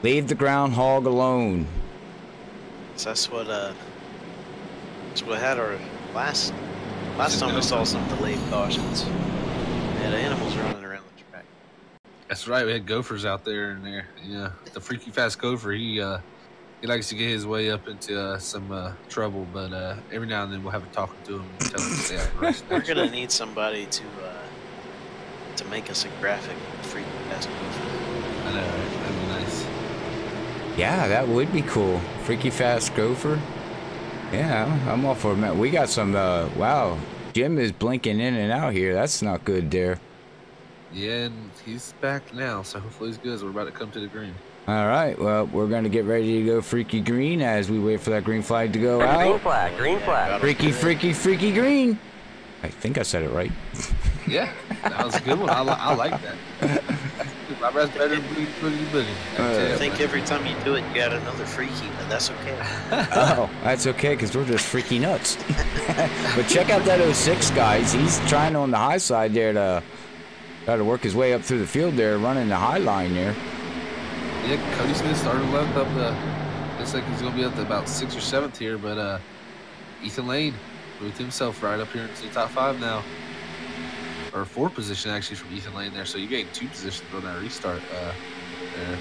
Leave the groundhog alone. So that's what had our last time we saw some delayed cautions. We had animals running around the track. That's right. We had gophers out there and there. Yeah, the FreekyFast gopher. He likes to get his way up into some trouble, but every now and then we'll have a talking to him and tell him to stay out of the rest. We're gonna need somebody to make us a graphic FreekyFast gopher. I know, right? That'd be nice. Yeah, that would be cool. FreekyFast gopher. Yeah, I'm all for it, man. We got some. Wow, Jim is blinking in and out here. That's not good there. Yeah, and he's back now, so hopefully he's good as we're about to come to the green. All right, well, we're going to get ready to go freaky green as we wait for that green flag to go out. Green flag, green flag. Freaky, freaky, freaky green. I think I said it right. Yeah, that was a good one. I like that. My breath's better than boogie boogie. I think every time you do it, you add another freaky, but that's okay. Oh, that's okay, because we're just freaky nuts. But check out that 06, guys. He's trying on the high side there to try to work his way up through the field there, running the high line there. Yeah, Cody Smith started left up looks like he's going to be up to about 6th or 7th here, but Ethan Lane moved himself right up here into the top 5 now. Or 4th position, actually, from Ethan Lane there. So you gained 2 positions on that restart there.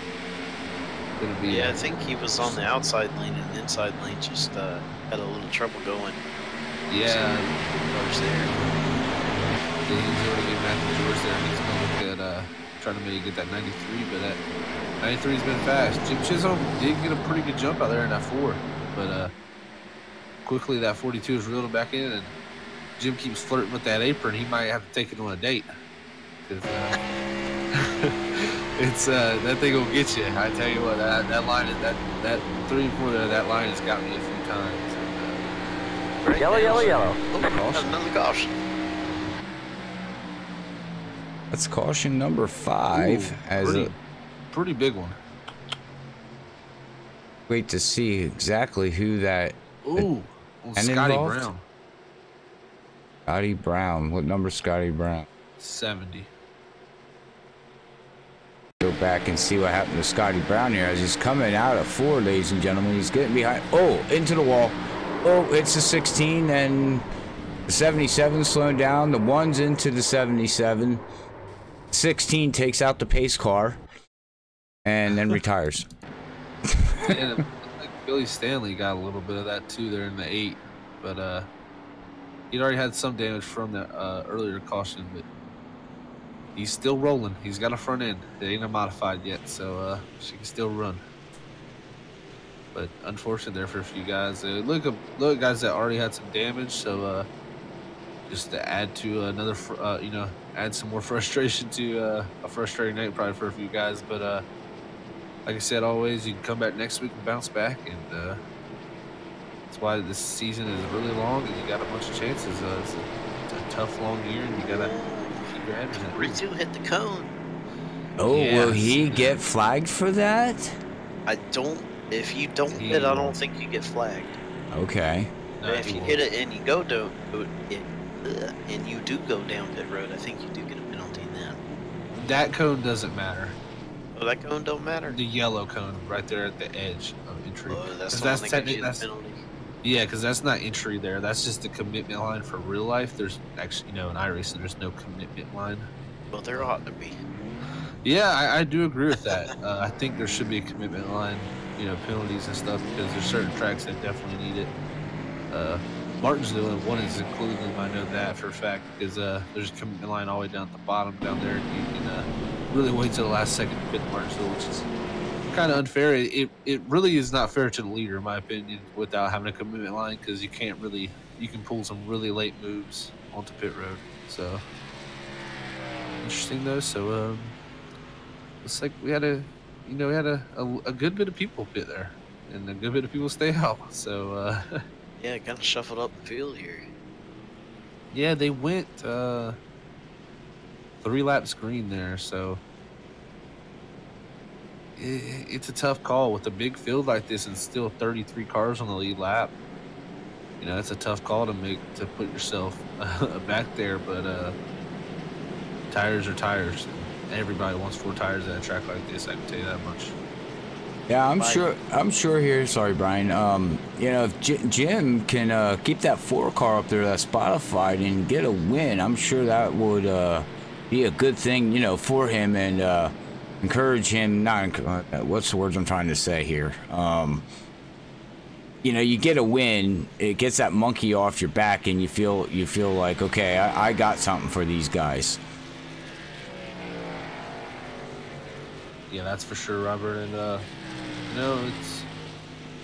Gonna be, yeah, I think he was on the outside lane, and the inside lane just had a little trouble going. Yeah. Cars there. Yeah, he's already getting Matthew George there. He's going to look at trying to maybe get that 93, but that 93's been fast. Jim Chisholm did get a pretty good jump out there in that 4, but quickly that 42 is reeled back in, and Jim keeps flirting with that apron. He might have to take it on a date, because it's that thing will get you. I tell you what, that line is that 3 and 4 there, that line has got me a few times. Right Yellow, now, yellow, yellow. Another caution. That's caution number 5. Ooh, as pretty big one. wait to see exactly who that. Ooh, and Scotty involved? Brown. Scotty Brown. What number, Scotty Brown? 70. Go back and see what happened to Scotty Brown here as he's coming out of 4, ladies and gentlemen. He's getting behind. Oh, into the wall. Oh, it's the 16 and the 77 slowing down. The 1's into the 77. 16 takes out the pace car and then retires. Yeah, like Billy Stanley got a little bit of that too there in the 8, but he'd already had some damage from the earlier caution, but he's still rolling. He's got a front end. It ain't a modified yet, so she can still run. But unfortunate there for a few guys. Look at guys that already had some damage, so just to add to another, add some more frustration to a frustrating night probably for a few guys. But like I said, always, you can come back next week and bounce back, and that's why this season is really long, and you got a bunch of chances. It's a tough, long year, and you gotta keep your head in it. Rizzo hit the cone. Oh, Yes. will he get flagged for that? I don't. If you don't hit, I don't think you get flagged. Okay. No, If you hit it and you and you do go down pit road, I think you do get a penalty then. that cone doesn't matter. Oh, that cone don't matter. The yellow cone right there at the edge of entry. Oh, that's 'Cause the one that gives you the that's penalty. yeah, because that's not entry there. That's just the commitment line for real life. There's actually, in iRacing, there's no commitment line. Well, there ought to be. Yeah, I do agree with that. I think there should be a commitment line, penalties and stuff, because there's certain tracks that definitely need it. Martinsville and one is included. I know that for a fact, because there's a commitment line all the way down at the bottom down there. You can really wait till the last second to pit Martinsville, which is kind of unfair. It really is not fair to the leader, in my opinion, without having a commitment line, because you can't really you can pull some really late moves onto pit road. So interesting though. So looks like we had a good bit of people pit there, and a good bit of people stay out. So yeah, kind of shuffled up the field here. yeah, they went 3 laps green there. So it's a tough call with a big field like this and still 33 cars on the lead lap. You know, it's a tough call to make, to put yourself back there, but tires are tires. Everybody wants 4 tires at a track like this, I can tell you that much. Yeah, I'm sure here, sorry Brian, you know, if Jim can keep that 4 car up there, that Spotify, and get a win, I'm sure that would be a good thing, you know, for him, and encourage him, what's the words I'm trying to say here? You know, you get a win, it gets that monkey off your back, and you feel like, okay, I got something for these guys. Yeah, that's for sure, Robert. And you know,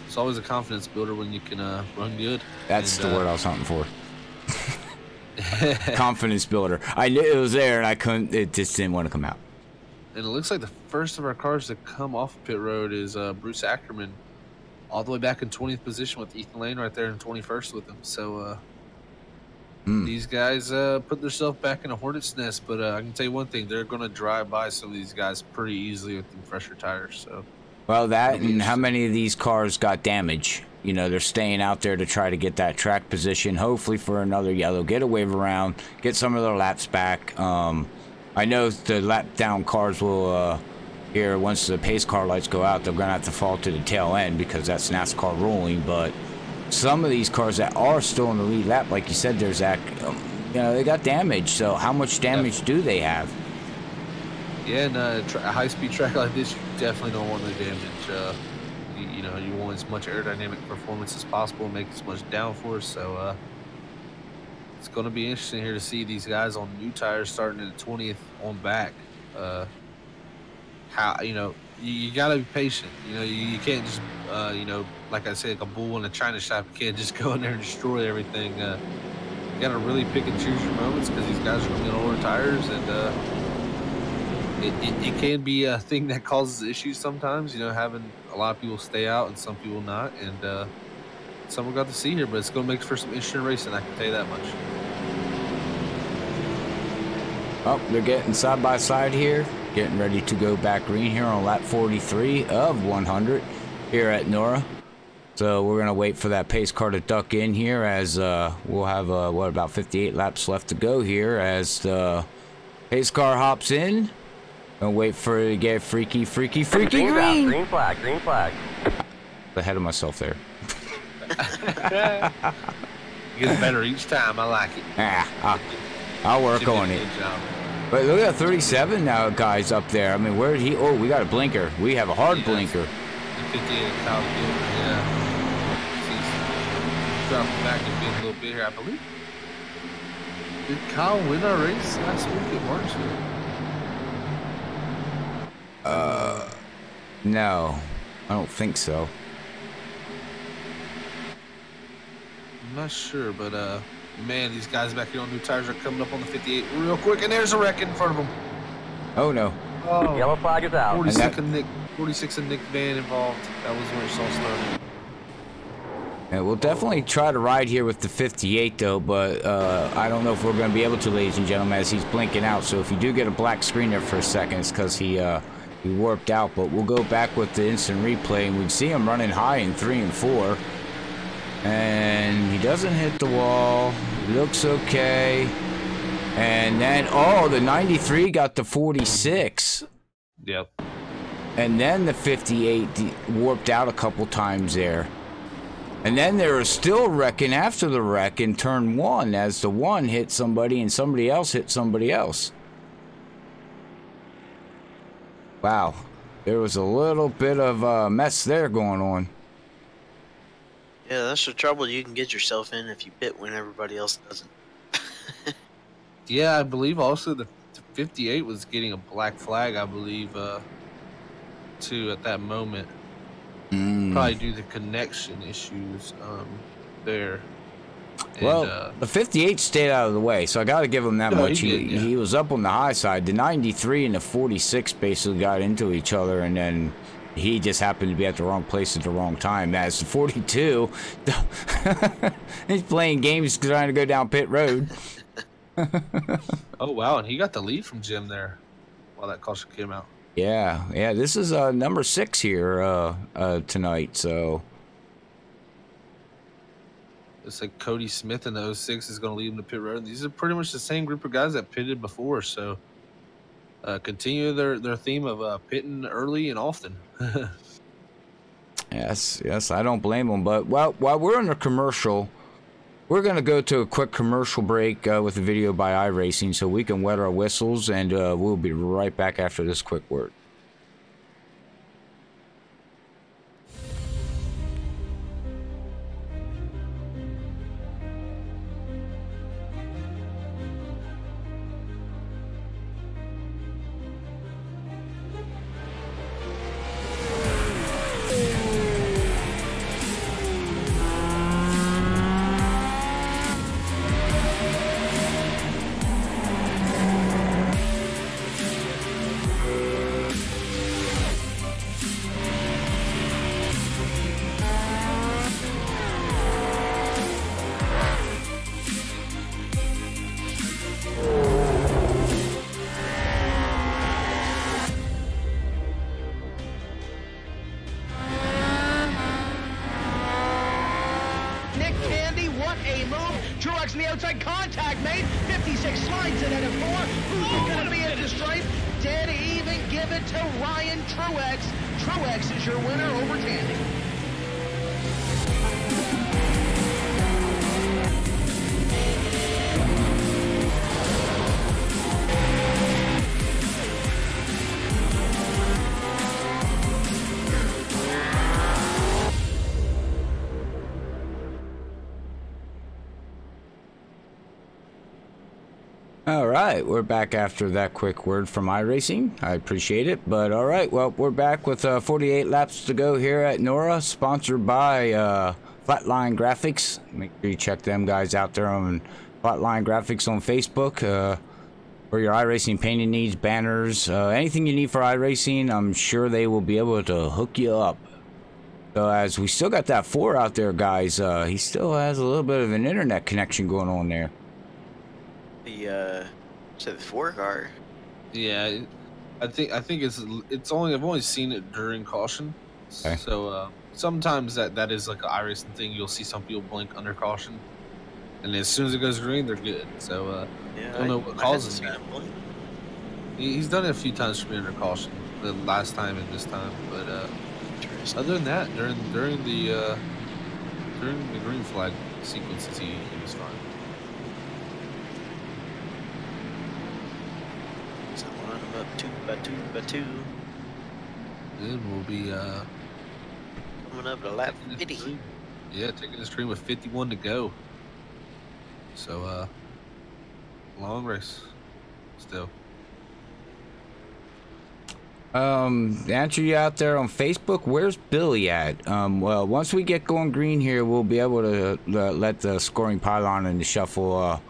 it's always a confidence builder when you can run good. That's the word I was hunting for. Confidence builder. I knew it was there, and I couldn't. It just didn't want to come out. And it looks like the first of our cars to come off pit road is Bruce Ackerman, all the way back in 20th position with Ethan Lane right there in 21st with him. So these guys put themselves back in a hornet's nest, but I can tell you one thing, they're going to drive by some of these guys pretty easily with them fresher tires. So, well, that and how many of these cars got damage? You know, they're staying out there to try to get that track position, hopefully for another yellow, get a wave around, get some of their laps back. I know the lap down cars will, here, once the pace car lights go out, they're going to have to fall to the tail end because that's NASCAR ruling. But some of these cars that are still in the lead lap, like you said there, Zach, you know, they got damage. So how much damage do they have? Yeah, and a high-speed track like this, you definitely don't want the damage. You know, you want as much aerodynamic performance as possible, make as much downforce. So it's going to be interesting here to see these guys on new tires starting in the 20th on back. How, you know, you got to be patient. You know, you can't just, you know, like I said, like a bull in a china shop, you can't just go in there and destroy everything. You got to really pick and choose your moments because these guys are running older tires, and it can be a thing that causes issues sometimes, you know, having a lot of people stay out and some people not, and some we got to see here, but it's going to make for some interesting racing, I can tell you that much. Oh, they're getting side by side here, getting ready to go back green here on lap 43 of 100 here at NORA. So we're going to wait for that pace car to duck in here, as we'll have, what, about 58 laps left to go here as the pace car hops in. And wait for it to get freaky green. Green flag. Ahead of myself there. Gets better each time. I like it. Yeah, I'll work on it. But look at 37 now, guys, up there. I mean, where did he? Oh, we got a blinker. We have a hard blinker. 58 Kyle Gilbert, yeah. He's dropping back a little bit here, I believe. Did Kyle win our race last week at Martinsville? No, I don't think so. I'm not sure, but man, these guys back here on new tires are coming up on the 58 real quick, and there's a wreck in front of them. Oh no. Oh, yellow flag is out. 46 and Nick Van involved. That was where it all started. Yeah, we'll definitely try to ride here with the 58 though, but I don't know if we're going to be able to, ladies and gentlemen, as he's blinking out. So if you do get a black screen there for a second, it's because he warped out. But we'll go back with the instant replay, and we'd see him running high in 3 and 4. And he doesn't hit the wall. Looks okay. And then, oh, the 93 got the 46. Yep. And then the 58 warped out a couple times there. And then they were still wrecking after the wreck in turn 1 as the 1 hit somebody and somebody else hit somebody else. Wow. There was a little bit of a mess there going on. Yeah, that's the trouble you can get yourself in if you pit when everybody else doesn't. Yeah, I believe also the 58 was getting a black flag, I believe, too, at that moment. Probably due to connection issues there. And, well, the 58 stayed out of the way, so I got to give him that much. He was up on the high side. The 93 and the 46 basically got into each other, and then he just happened to be at the wrong place at the wrong time. As the 42, he's playing games trying to go down pit road. Oh, wow, and he got the lead from Jim there while that caution came out. Yeah, this is number 6 here tonight, so... It's like Cody Smith in the 06 is going to lead him to pit road. These are pretty much the same group of guys that pitted before, so continue their theme of pitting early and often. Yes, I don't blame them. But while we're on a commercial, we're going to go to a quick commercial break with a video by iRacing so we can wet our whistles, and we'll be right back after this quick word. Truex in the outside, contact made. 56 slides it at a 4. Who's going to be at the stripe? Dead even, give it to Ryan Truex. Truex is your winner over Tandy. All right, we're back after that quick word from iRacing. I appreciate it, but all right, well, we're back with 48 laps to go here at NORA, sponsored by Flatline Graphix. Make sure you check them guys out there on Flatline Graphix on Facebook for your iRacing painting needs, banners, anything you need for iRacing. I'm sure they will be able to hook you up. So as we still got that 4 out there, guys, he still has a little bit of an internet connection going on there. The 4 car. Yeah, I think it's only I've only seen it during caution. Okay. So sometimes that is like an iRacing thing. You'll see some people blink under caution, and as soon as it goes green, they're good. So yeah, I don't know what causes it. He's done it a few times for me under caution, the last time and this time. But other than that, during the green flag sequences, he was fine. By two. Then we'll be coming up to lap 50. Yeah, taking the stream with 51 to go. So long race still. Answer you out there on Facebook, where's Billy at? Well, once we get going green here, we'll be able to let the scoring pylon and the shuffle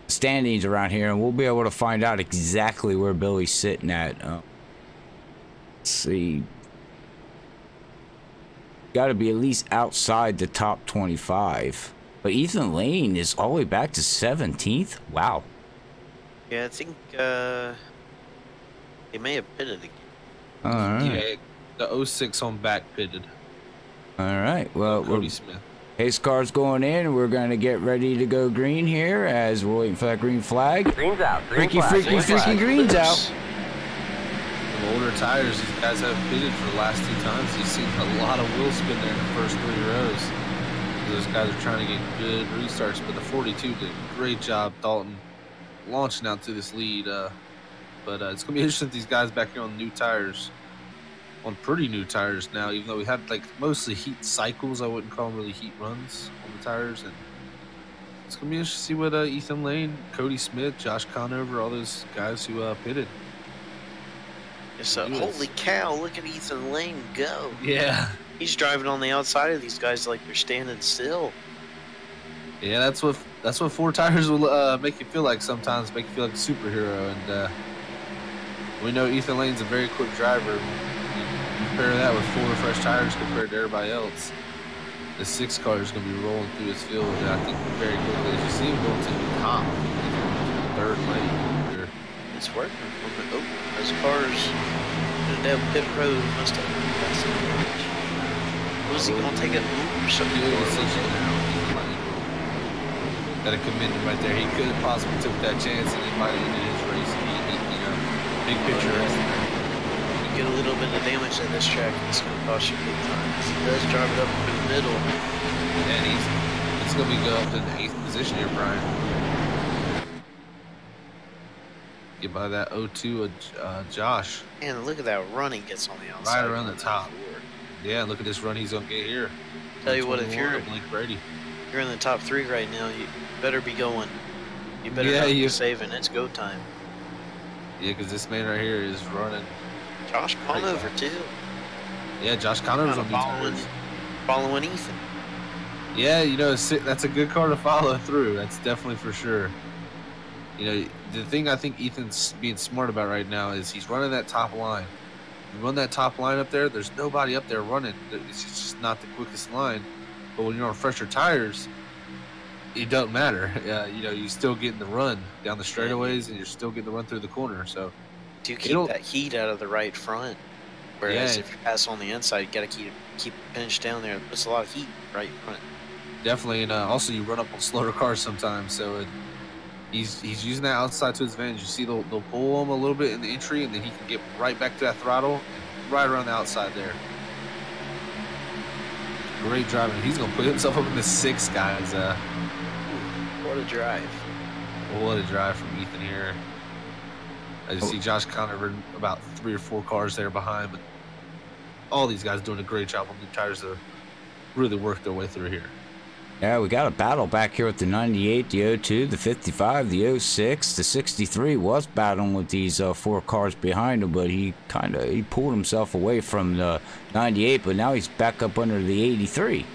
standings around here, and we'll be able to find out exactly where Billy's sitting at. Let's see, got to be at least outside the top 25, but Ethan Lane is all the way back to 17th. Wow. Yeah, I think he may have pitted again. All right. Yeah, the 06 on back pitted. All right, well, Cody Smith. Pace car's going in. We're going to get ready to go green here as we're waiting for that green flag. Green's out. Freaky green's out. The older tires, these guys have pitted for the last 2 times. You've seen a lot of wheel spin there in the first 3 rows. Those guys are trying to get good restarts, but the 42 did a great job, Dalton, launching out to this lead. But it's going to be interesting with these guys back here on new tires. On pretty new tires now, even though we had like mostly heat cycles. I wouldn't call them really heat runs on the tires. And it's gonna be interesting to see what Ethan Lane, Cody Smith, Josh Conover, all those guys who pitted. So holy cow, look at Ethan Lane go. Yeah, he's driving on the outside of these guys like they're standing still. Yeah, that's what 4 tires will make you feel like sometimes. Make you feel like a superhero. And we know Ethan Lane's a very quick driver. You compare that with 4 fresh tires compared to everybody else. The 6 car is going to be rolling through his field, and I think very quickly. As you see him going to the top, third lane here. It's working. Oh, those cars down pit road must have. Was he going to take it? Good decision now. Got to commend him right there. He could have possibly took that chance, and he might have ended his race. Big picture race. You get a little bit of damage at this track, it's going to cost you big time. He does drive it up in the middle. And it's going to be go up to the 8th position here, Brian. Get by that 0-2 Josh. And look at that run he gets on the outside. Right around the top. Yeah, look at this run he's going to get here. Tell you what, if you're in the top 3 right now, you better be going. You better not be saving. It's go time. Yeah, because this man right here is running. Josh Conover, too. Yeah, Josh Conover's on following Ethan. Yeah, you know, that's a good car to follow through. That's definitely for sure. You know, the thing I think Ethan's being smart about right now is he's running that top line. You run that top line up there, there's nobody up there running. It's just not the quickest line. But when you're on fresher tires, it doesn't matter. You know, you still getting the run down the straightaways, and you're still getting the run through the corner. So, do keep that heat out of the right front. Whereas if you pass on the inside, you got to keep pinched down there. It puts a lot of heat right front. Definitely, and also you run up on slower cars sometimes. So he's using that outside to his advantage. You see they'll pull him a little bit in the entry, and then he can get right back to that throttle and right around the outside there. Great driving. He's going to put himself up in the 6th, guys. What a drive. What a drive from Ethan here. I just see Josh Conover about 3 or 4 cars there behind, but all these guys doing a great job on the tires to really work their way through here. Yeah, we got a battle back here with the 98, the 02, the 55, the 06, the 63 was battling with these 4 cars behind him, but he pulled himself away from the 98, but now he's back up under the 83.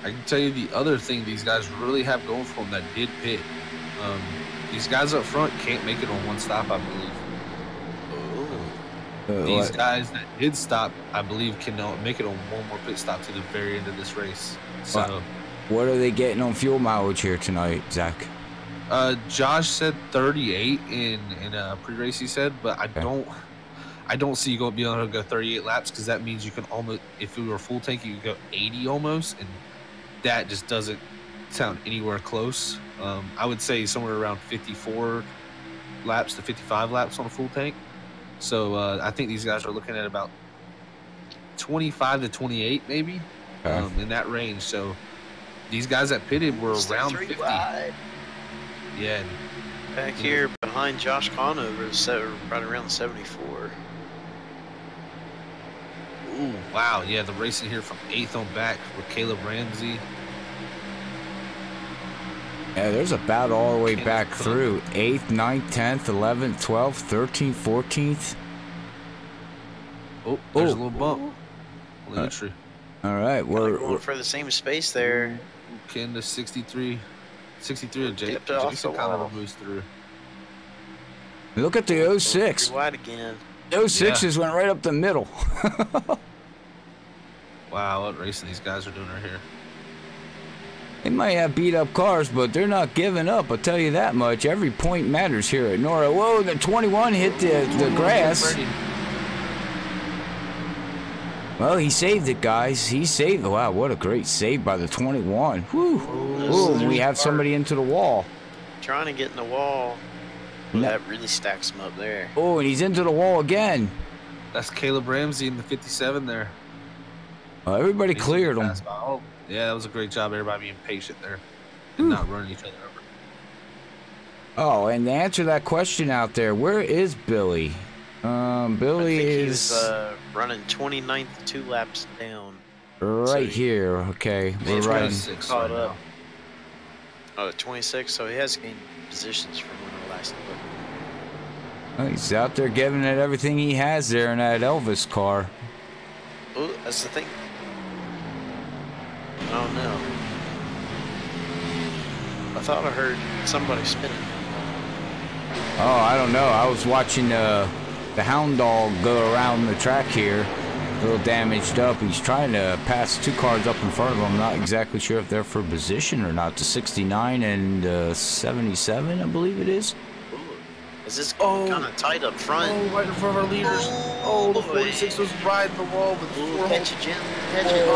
I can tell you the other thing these guys really have going for them that did pit. These guys up front can't make it on one stop, I believe. These guys that did stop, I believe, can make it on one more pit stop to the very end of this race. So, what are they getting on fuel mileage here tonight, Zach? Josh said 38 in pre-race. He said, but I don't see you going to be able to go 38 laps because that means you can almost, if it were a full tank, you could go 80 almost, and that just doesn't sound anywhere close. I would say somewhere around 54 laps to 55 laps on a full tank. So I think these guys are looking at about 25 to 28 maybe. In that range. So these guys that pitted were around 50. Wide. Yeah. Back here behind Josh Conover, right around the 74. Ooh, wow. Yeah, the racing here from 8th on back with Caleb Ramsey. Yeah, there's a battle all the way back through. 8th, 9th, 10th, 11th, 12th, 13th, 14th. Oh, there's a little bump on the entry. All right, we're going for the same space there. Ken to 63 of Jason kind of moves through. Look at the 06. Wide again. The 06s went right up the middle. Wow, what racing these guys are doing right here. They might have beat up cars, but they're not giving up. I'll tell you that much. Every point matters here at Nora. Whoa, the 21 hit the grass. Well, he saved it, guys. He saved it. Wow, what a great save by the 21. Whew. Ooh, we have somebody into the wall. Trying to get in the wall. Well, that really stacks him up there. Oh, and he's into the wall again. That's Caleb Ramsey in the 57 there. Everybody cleared him. Oh, yeah, that was a great job. Everybody being patient there and not running each other over. Oh, and to answer that question out there, where is Billy? Billy is running 29th, 2 laps down. Right here. Okay, we're riding. Caught up. Oh, 26. So he has gained positions from the last look. Oh, he's out there giving it everything he has there in that Elvis car. Oh, that's the thing. Oh no. I thought I heard somebody spinning. Oh, I don't know. I was watching the hound dog go around the track here, a little damaged up. He's trying to pass 2 cars up in front of him. I'm not exactly sure if they're for position or not. The 69 and 77, I believe it is. Ooh. Is this kind of tight up front? Oh, right in front of our leaders. Oh, the 46 was riding the wall, but the catch it, Jim. Catch it.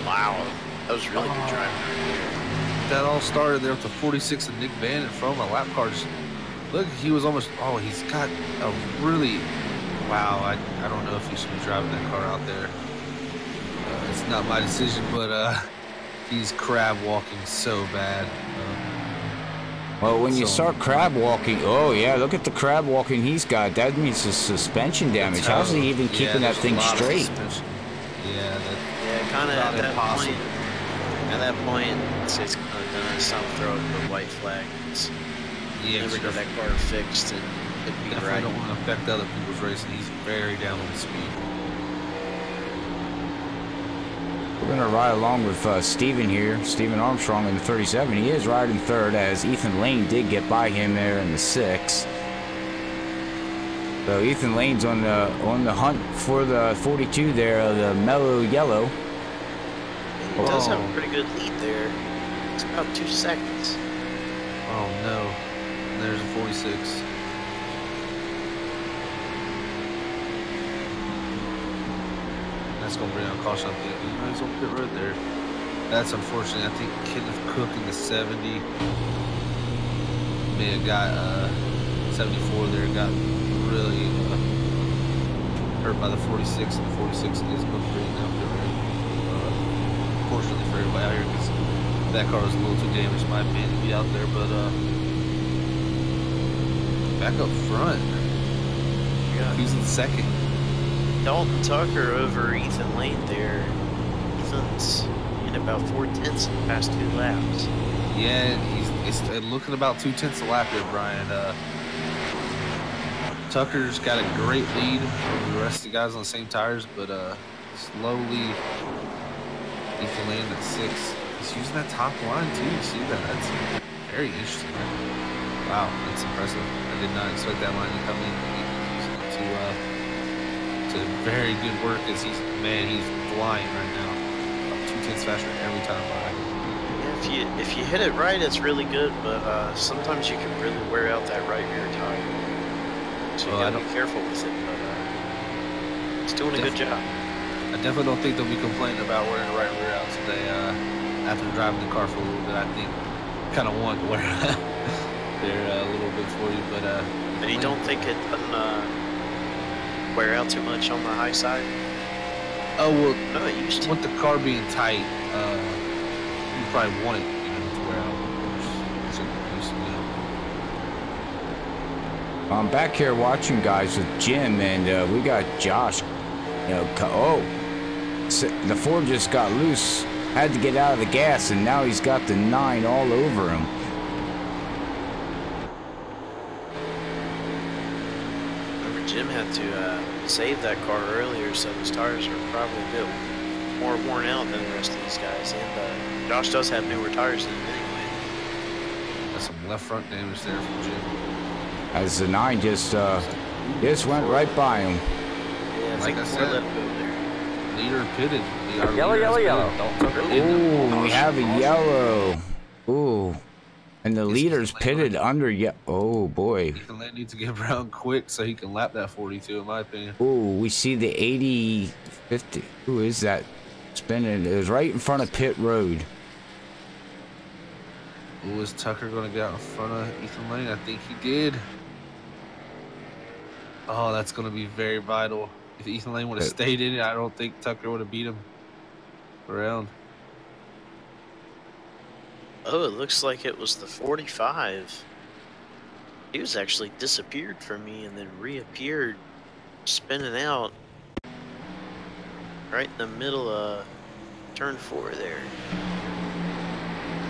Wow, that was really good driving. That all started there with the 46 and Nick Van in front of my lap car. Just, look, he was almost. Oh, he's got a really. Wow, I don't know if he should be driving that car out there. It's not my decision, but he's crab walking so bad. Well, when you start crab walking, oh yeah, look at the crab walking he's got. That means the suspension damage. How's he even keeping that thing straight? Yeah, kind of at that point. At that point, it's gonna stop throwing the white flag. Yeah, never get that car fixed and it'd be definitely right. Don't want to affect other people's racing. He's very down on speed. We're gonna ride along with Steven here, Steven Armstrong in the 37. He is riding third, as Ethan Lane did get by him there in the 6. So Ethan Lane's on the hunt for the 42 there, the mellow yellow. He does have a pretty good lead there. It's about 2 seconds. Oh no, there's a 46. That's going to bring out caution. I think he's on pit road there. That's unfortunate. I think Kenneth Cook in the 70 may have got 74 there. Got really hurt by the 46, and the 46 is going to bring out pit road. Fortunately for everybody out here, because that car was a little too damaged, in my opinion, to be out there. But back up front, who's in second? Dalton Tucker over Ethan Lane there. Ethan's in about 4/10 in the past 2 laps. Yeah, he's looking about 2/10 a lap here, Brian. Tucker's got a great lead over the rest of the guys on the same tires, but slowly Ethan Lane at 6. He's using that top line too. You see that? That's very interesting. Wow, that's impressive. I did not expect that line to come in. He's using it to very good work, as he's flying right now. About 2/10 faster every time by. Yeah, if you hit it right, it's really good, but sometimes you can really wear out that right rear tire. So you gotta be careful with it, but it's doing a good job. I definitely don't think they'll be complaining about wearing the right rear out today. After driving the car for a little bit, I think kind of want to wear there a little bit for you, but you don't think it doesn't wear out too much on the high side? Oh well, no, it used to. With the car being tight, you probably want it, to wear out. I'm back here watching, guys, with Jim, and we got Josh. The Ford just got loose. Had to get out of the gas, and now he's got the 9 all over him. Remember, Jim had to save that car earlier, so his tires are probably a bit more worn out than the rest of these guys. And Josh does have newer tires in him anyway. That's some left front damage there from Jim. As the 9 just went right by him. Yeah, I think Ford let him go there. Leader pitted. Yellow. Ooh, we have a yellow. Ooh. And the leader's pitted under. Oh, boy. Ethan Lane needs to get around quick so he can lap that 42, in my opinion. Ooh, we see the 80-50. Who is that spinning? It was right in front of pit road. Ooh, is Tucker going to get out in front of Ethan Lane? I think he did. Oh, that's going to be very vital. If Ethan Lane would have stayed in it, I don't think Tucker would have beat him around. Oh, it looks like it was the 45. He was actually disappeared from me and then reappeared, spinning out right in the middle of turn 4 there.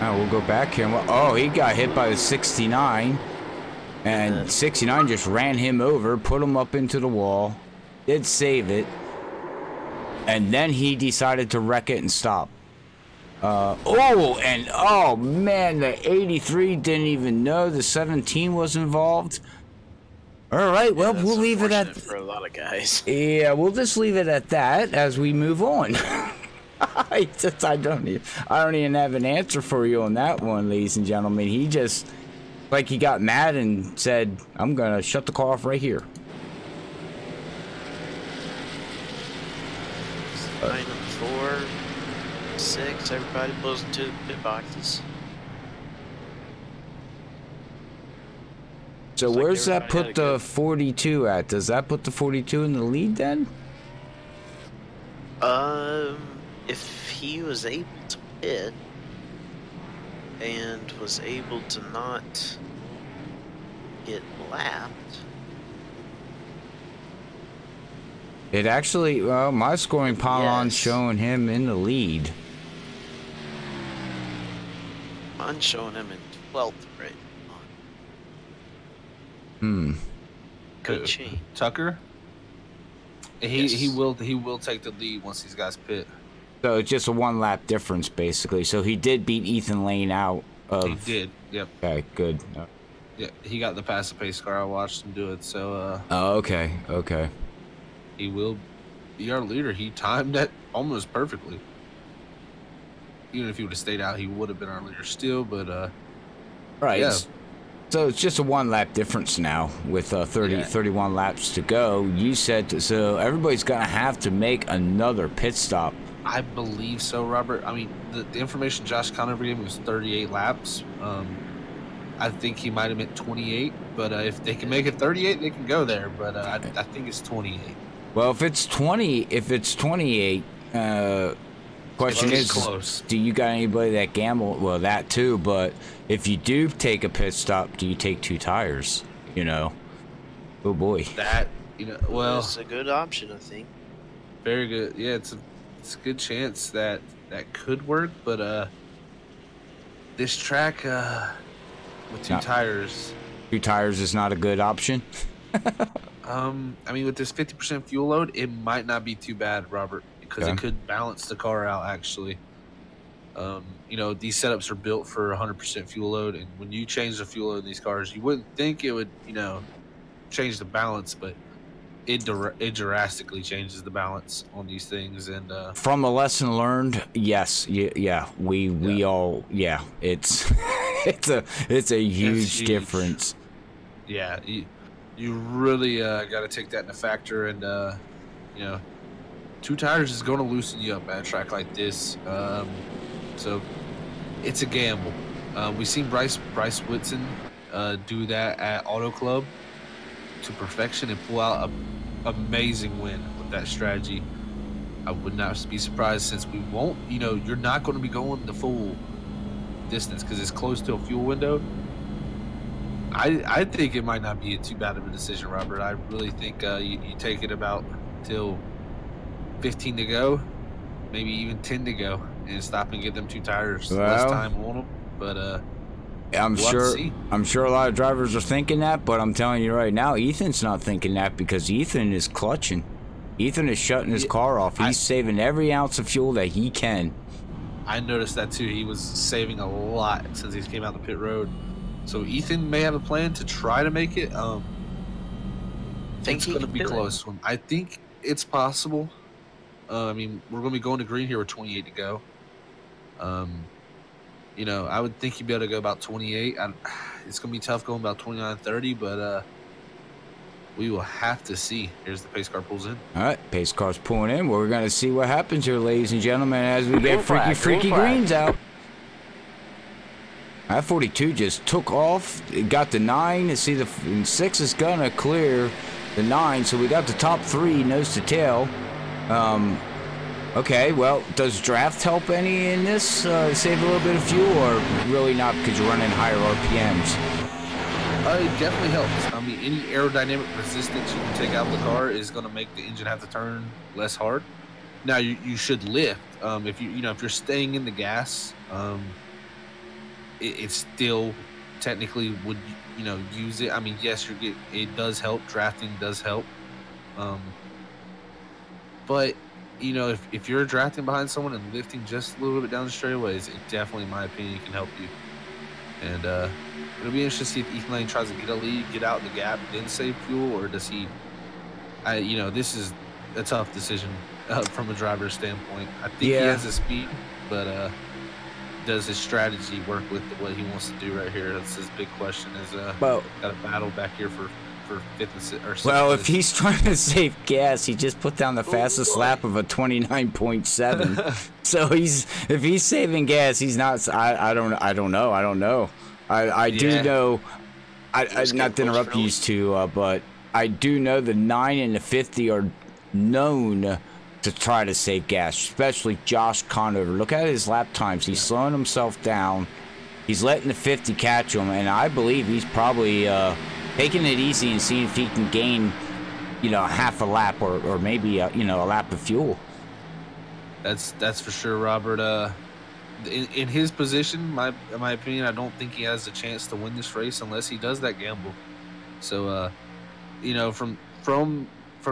Now we'll go back here. Oh, he got hit by the 69. And 69 just ran him over, put him up into the wall. Did save it. And then he decided to wreck it and stop. Oh man, the 83 didn't even know the 17 was involved. All right, well, Yeah, we'll leave it at for a lot of guys. yeah, we'll just leave it at that as we move on. I don't even have an answer for you on that one, ladies and gentlemen. He just like he got mad and said, "I'm gonna shut the car off right here." 9 and 4, 6. Everybody pulls into the pit boxes. So Looks like where's that everybody put had a the good- 42 at? Does that put the 42 in the lead then? If he was able to pit and was able to not get lapped, It actually, well, my scoring pylon's Yes. showing him in the lead. I'm showing him in 12th right now. Hmm. Could change. Tucker. He Yes. will take the lead once these guys pit. So it's just a 1 lap difference basically. So he did beat Ethan Lane out of. He did. Yep. Okay, good. Yeah. He got the pass the pace car. I watched him do it. So Oh, okay, okay. he will be our leader. He timed that almost perfectly. Even if he would have stayed out, he would have been our leader still. But Right. Yeah. So it's just a 1 lap difference now with 31 laps to go. You said so everybody's gonna have to make another pit stop. I believe so, Robert. I mean, the information Josh Conover gave me was 38 laps. I think he might have meant 28, but if they can make it 38, they can go there. But I think it's 28. Well, if it's 28, question It's is, close. do you got anybody that gamble? Well, that too, but if you do take a pit stop, do you take 2 tires? You know, oh boy. That well, It's a good option, I think. very good. Yeah, it's a good chance that could work. But this track with 2 No. tires. 2 tires is not a good option. I mean, with this 50% fuel load, it might not be too bad, Robert, because Okay. it could balance the car out, actually. These setups are built for 100% fuel load, and when you change the fuel load in these cars, you wouldn't think it would, change the balance, but it drastically changes the balance on these things. And From a lesson learned, yes, we all, it's it's a huge huge. difference. yeah, you really got to take that into factor. And 2 tires is going to loosen you up at a track like this. So it's a gamble. We've seen Bryce Whitson do that at Auto Club to perfection and pull out an amazing win with that strategy. I would not be surprised, since we won't, you're not going to be going the full distance because it's close to a fuel window. I think it might not be too bad of a decision, Robert. I really think you take it about till 15 to go, maybe even 10 to go, and stop and get them 2 tires. Less Well, time on them, but I'm we'll have to sure. see. I'm sure a lot of drivers are thinking that, but I'm telling you right now, Ethan's not thinking that because Ethan is clutching. Ethan is shutting his car off. He's saving every ounce of fuel that he can. I noticed that too. He was saving a lot since he came out the pit road. So Ethan may have a plan to try to make it. Think It's he going to can be do it. close. I think it's possible. I mean, we're going to be going to green here with 28 to go. I would think you'd be able to go about 28. It's going to be tough going about 29, 30, but we will have to see. Here's the pace car pulls in. All right, pace car's pulling in. Well, we're going to see what happens here, ladies and gentlemen, as we get flag, freaky green flag. greens out. That 42 just took off. It got the 9. See, the 6 is going to clear the 9. So we got the top 3 nose to tail. Okay, well, does draft help any in this? Save a little bit of fuel, or really not because you're running higher RPMs? It definitely helps. I mean, any aerodynamic resistance you can take out of the car is going to make the engine have to turn less hard. Now, you should lift. If if you're staying in the gas, it still technically would use it. I mean, yes, it does help. Drafting does help, but you know, if you're drafting behind someone and lifting just a little bit down the straightaways, it definitely, in my opinion, can help you. And it'll be interesting to see if Ethan Lane tries to get a lead, get out the gap, then save fuel, or does he? You know, this is a tough decision from a driver's standpoint. I think he has the speed, but does his strategy work with what he wants to do right here? That's his big question. Is got a battle back here for fifth or sixth. Well, if he's trying to save gas, he just put down the fastest lap of a 29.7. So if he's saving gas, he's not. I don't know. I do know. I not to interrupt you two, but I do know the 9 and the 50 are known to try to save gas, especially Josh Conover. Look at his lap times. He's slowing himself down. He's letting the 50 catch him, and I believe he's probably taking it easy and seeing if he can gain, you know, half a lap or maybe you know, a lap of fuel. That's for sure, Robert. In his position, in my opinion, I don't think he has a chance to win this race unless he does that gamble. So, you know, from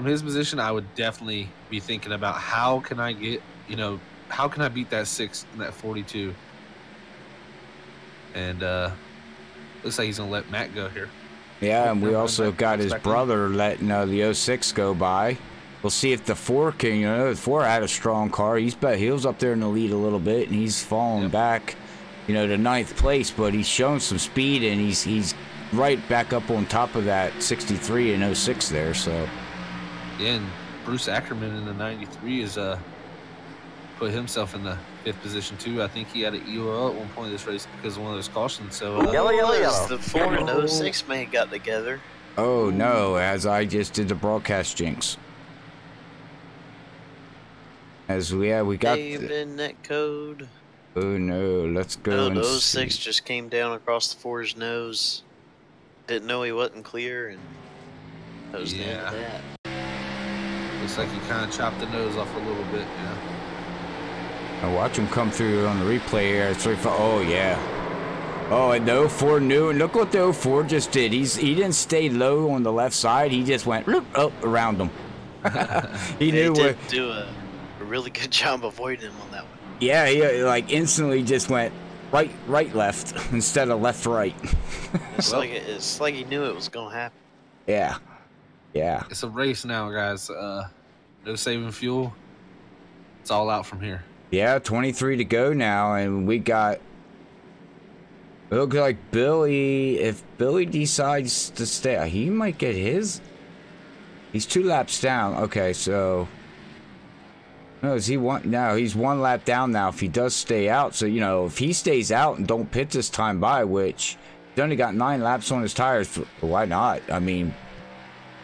his position, I would definitely be thinking about how can I get, you know, how can I beat that 6 and that 42. And looks like he's gonna let Matt go here. Yeah, and we also got his brother letting the 06 go by. We'll see if the 4 can, you know, the 4 had a strong car. He was up there in the lead a little bit, and he's falling back, you know, to 9th place, but he's showing some speed, and he's right back up on top of that 63 and 06 there, so. Yeah, and Bruce Ackerman in the 93 is put himself in the 5th position too. I think he had an EOL at one point in this race because of one of those cautions. So yellow. The 4 and 06 may have got together. Oh no, as I just did the broadcast jinx. As we got in net code. Oh no, let's go. No, and the see. 06 just came down across the 4's nose. Didn't know he wasn't clear, and that was the end of that. Looks like he kind of chopped the nose off a little bit. Yeah. I watch him come through on the replay here. 3-4. Oh yeah. Oh, and the 04 knew, and look what the 04 just did. He didn't stay low on the left side. He just went up around him. He knew did do a really good job avoiding him on that one. Yeah, he like instantly just went right, left instead of left, right. It's like he knew it was gonna happen. Yeah. It's a race now, guys. No saving fuel. It's all out from here. Yeah, 23 to go now, and we got. It looks like Billy. If Billy decides to stay, he might get his. He's 2 laps down. Okay, so. No, is he one? No, he's 1 lap down now. If he does stay out, so you know, if he stays out and don't pit this time by, which he's only got 9 laps on his tires, why not? I mean,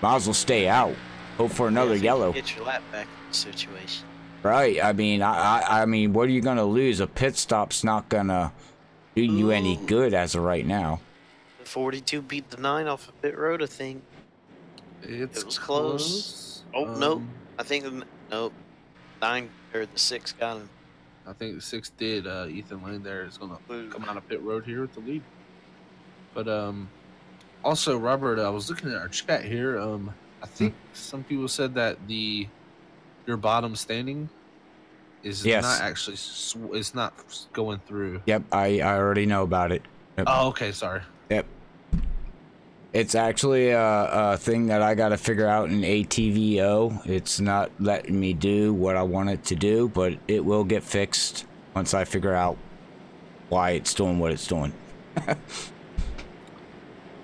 might as well stay out. Hope for another yellow. Get your lap back in the situation. Right. I mean, I mean, what are you gonna lose? A pit stop's not gonna do you any good as of right now. The 42 beat the 9 off of pit road, I think. It was close. Oh no, I think nope. 9 or the 6 got him. I think the 6 did. Ethan Lane there is gonna come out of pit road here with the lead. But also, Robert, I was looking at our chat here. I think some people said that your bottom standing is not actually it's not going through. Yep, I already know about it. Yep. Oh, okay, sorry. Yep. It's actually a thing that I got to figure out in ATVO. It's not letting me do what I want it to do, but it will get fixed once I figure out why it's doing what it's doing.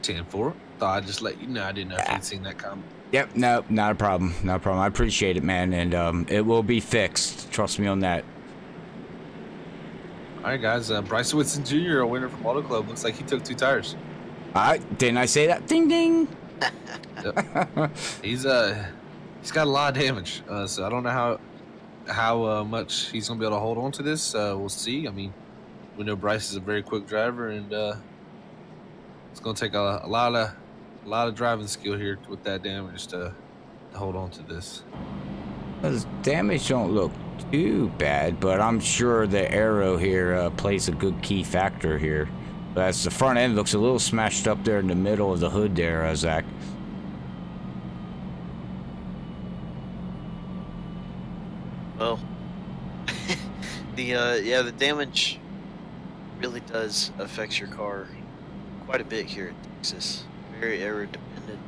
10-4. Thought I'd just let you know. I didn't know if you'd seen that comment. Yep, no, not a problem. Not a problem. I appreciate it, man, and it will be fixed. Trust me on that. All right, guys. Bryce Whitson Jr., a winner from Auto Club. Looks like he took 2 tires. Didn't I say that? Ding, ding. Yep. He's got a lot of damage, so I don't know how much he's gonna be able to hold on to this. We'll see. I mean, we know Bryce is a very quick driver, and it's gonna take a lot of driving skill here with that damage to hold on to this. The damage don't look too bad, but I'm sure the aero here plays a good key factor here. That's the front end looks a little smashed up there in the middle of the hood there, Zach. Well, the damage really does affect your car quite a bit here in Texas. Very aero dependent.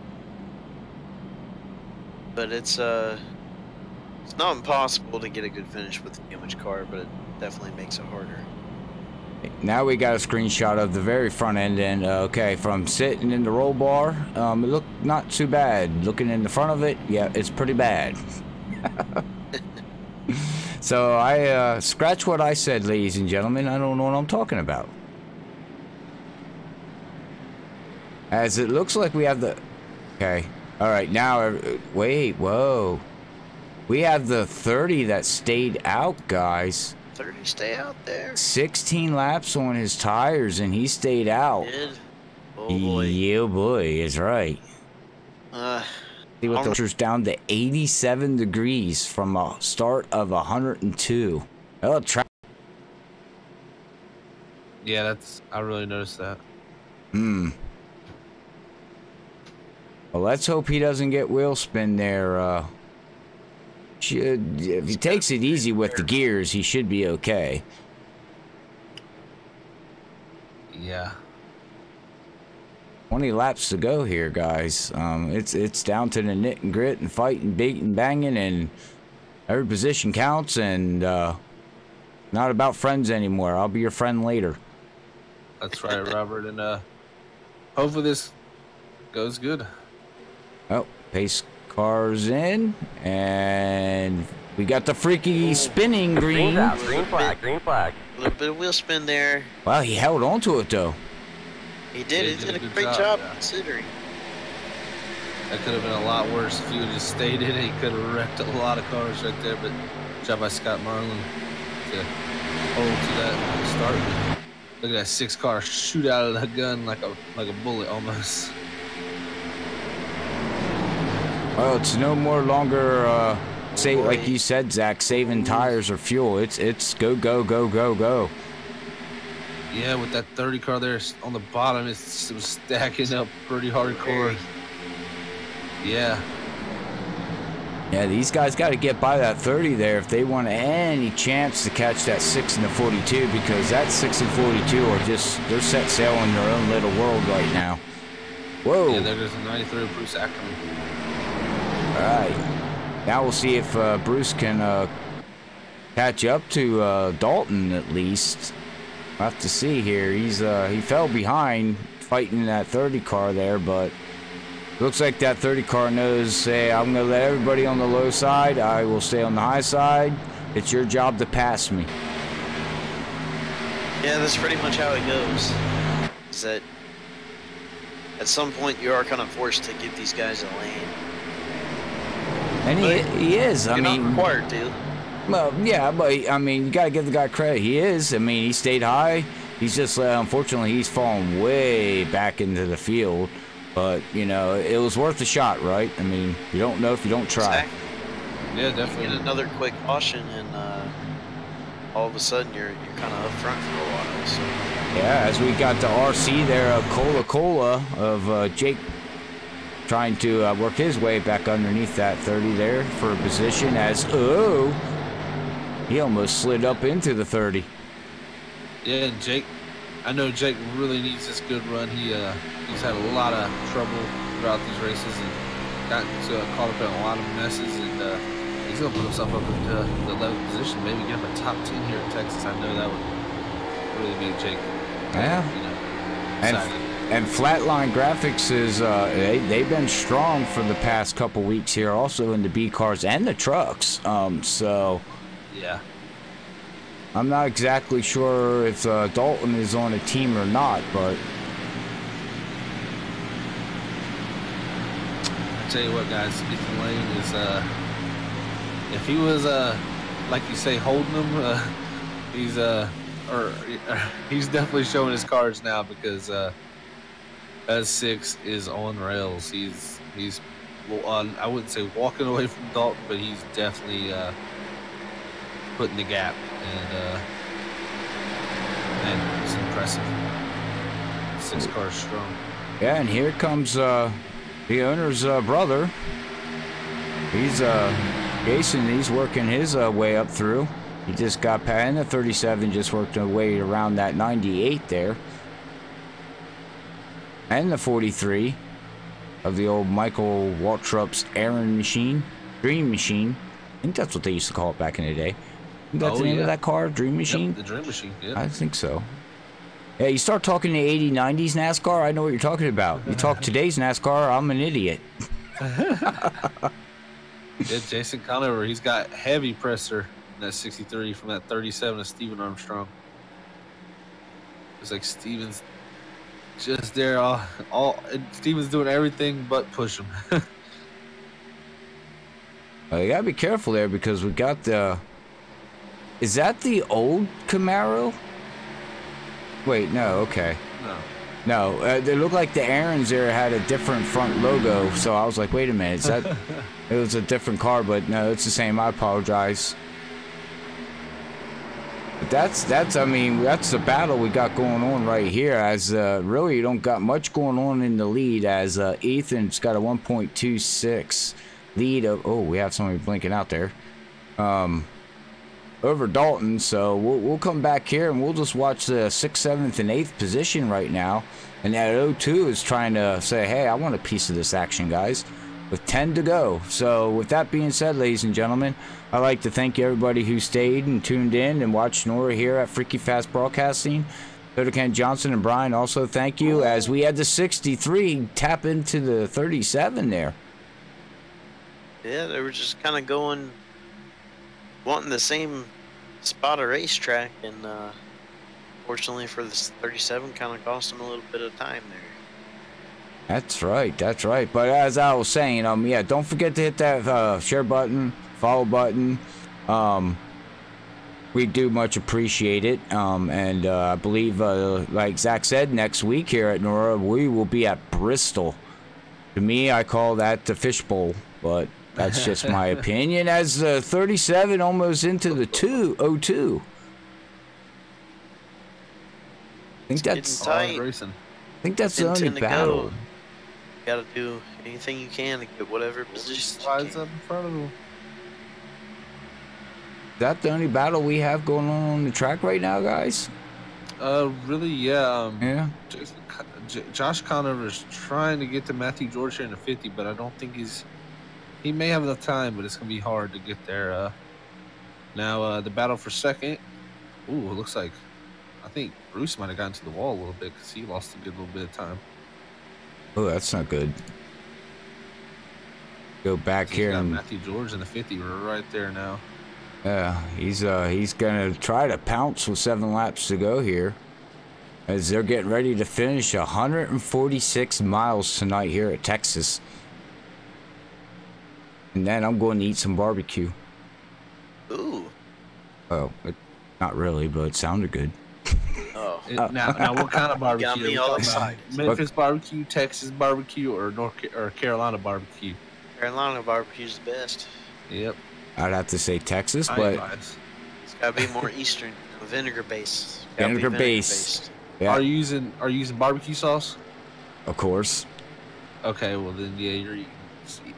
But it's not impossible to get a good finish with a damaged car, but it definitely makes it harder. Now we got a screenshot of the very front end, and okay, from sitting in the roll bar, it looked not too bad. Looking in the front of it, yeah, it's pretty bad. So I scratch what I said, ladies and gentlemen. I don't know what I'm talking about. As it looks like we have the... Okay. All right, now... Wait, whoa. We have the 30 that stayed out, guys. 30 stay out there. 16 laps on his tires, and he stayed out. Did? Oh, boy. Yeah, boy, is right. See what the temperature's down to 87 degrees from a start of 102. Oh, Yeah, that's... I really noticed that. Well, let's hope he doesn't get wheel spin there. If he takes it easy with the gears, he should be okay. Yeah. 20 laps to go here, guys. It's down to the knit and grit and fight and beat and banging, and every position counts, and not about friends anymore. I'll be your friend later. That's right, Robert, and hopefully this goes good. Oh, pace car's in, and we got the freaky spinning green. Green flag, green flag. A little bit of wheel spin there. Wow, he held on to it though. He did. Yeah, He did a good great job, job yeah. considering. That could have been a lot worse if he would have just stayed in it. He could have wrecked a lot of cars right there, but good job by Scott Marlin to hold to that start. Look at that 6-car shoot out of the gun like a bullet almost. Well, it's no more longer like you said, Zach, saving tires or fuel. It's go go go go go. Yeah, with that 30 car there on the bottom, it was stacking up pretty hardcore. Yeah. Yeah, these guys got to get by that 30 there if they want any chance to catch that 6 and the 42, because that 6 and 42 are just, they're set sail in their own little world right now. Whoa. Yeah, there goes the 93 of Bruce Ackerman. All right. Now we'll see if Bruce can catch up to Dalton at least. We'll have to see here. He fell behind fighting that 30 car there, but looks like that 30 car knows, hey, I'm going to let everybody on the low side. I will stay on the high side. It's your job to pass me. Yeah, that's pretty much how it goes. Is that at some point you are kind of forced to give these guys a lane. And he is. I You're mean, not required to. Well, yeah, but I mean, you gotta give the guy credit. He is. I mean, he stayed high. He's just unfortunately he's fallen way back into the field. But you know, it was worth a shot, right? I mean, you don't know if you don't try. Exactly. Yeah, definitely. Get another quick caution, and all of a sudden you're kind of up front for a while. So. Yeah, as we got the RC there, Cola of Jake trying to work his way back underneath that 30 there for a position as he almost slid up into the 30. Yeah, and Jake, I know Jake really needs this good run. He's had a lot of trouble throughout these races and got caught up in a lot of messes, and he's going to put himself up into the 11th position, maybe get him a top 10 here in Texas. I know that would really make Jake, excited. And Flatline Graphix is, they've been strong for the past couple weeks here, also in the B cars and the trucks. So, yeah. I'm not exactly sure if Dalton is on a team or not, but I tell you what, guys, Ethan Lane is, if he was, like you say, holding them, he's definitely showing his cards now, because S6 is on rails. He's I wouldn't say walking away from Dalton, but he's definitely putting the gap, and it's impressive. 6 cars strong. yeah, and here comes the owner's brother. He's Jason, he's working his way up through. He just got past, and the 37 just worked their way around that 98 there. And the 43 of the old Michael Waltrup's Aaron machine, Dream Machine. I think that's what they used to call it back in the day. That's the name of that car, Dream Machine? Yep, the Dream Machine, yeah. I think so. Yeah, you start talking the 80s, 90s NASCAR, I know what you're talking about. You talk today's NASCAR, I'm an idiot. Yeah, Jason Conover, he's got heavy presser in that 63 from that 37 of Steven Armstrong. It's like Steven's just there, Steven's doing everything but push him. You gotta be careful there because we got the... Is that the old Camaro? Wait, no, okay. No, they look like the Aarons there had a different front logo, so I was like, wait a minute, is that... It was a different car, but no, it's the same. I apologize. But that's I mean, that's the battle we got going on right here, as really you don't got much going on in the lead, as Ethan's got a 1.26 lead of... Oh, we have somebody blinking out there. Over Dalton, so we'll come back here and we'll just watch the 6th, 7th, and 8th position right now. And that 02 is trying to say, hey, I want a piece of this action, guys, with 10 to go. So with that being said, ladies and gentlemen, I'd like to thank everybody who stayed and tuned in and watched Nora here at FreekyFast Broadcasting. So Ken Johnson and Brian, also thank you, as we had the 63 tap into the 37 there. Yeah, they were just kind of going, wanting the same spot of racetrack, and fortunately for this 37, kind of cost them a little bit of time there. That's right, that's right. But as I was saying, yeah, don't forget to hit that share button, follow button. We do much appreciate it. And I believe, like Zach said, next week here at Nora, we will be at Bristol. To me, I call that the fishbowl, but that's just my opinion, as 37 almost into the 02. I think that's the only battle. Gotta do anything you can to get whatever position Slides up in front of him. Is that the only battle we have going on the track right now, guys? Really, yeah. Yeah. Josh Conover is trying to get to Matthew George here in the 50, but I don't think he may have enough time, but it's going to be hard to get there. Now, the battle for second. Ooh, it looks like, I think Bruce might have gotten to the wall a little bit because he lost a good little bit of time. Oh, that's not good. Go back here and Matthew George in the 50 right there now. Yeah, he's gonna try to pounce with 7 laps to go here, as they're getting ready to finish 146 miles tonight here at Texas. And then I'm going to eat some barbecue. Ooh. Oh, not really, but it sounded good. Oh. Now, what kind of barbecue? Got me all excited. Memphis barbecue, Texas barbecue, or Carolina barbecue? Carolina barbecue's the best. Yep. I'd have to say Texas, but it's got to be more Eastern, vinegar based. Vinegar based. Yeah. Are you using barbecue sauce? Of course. Okay, well then, yeah, you're eating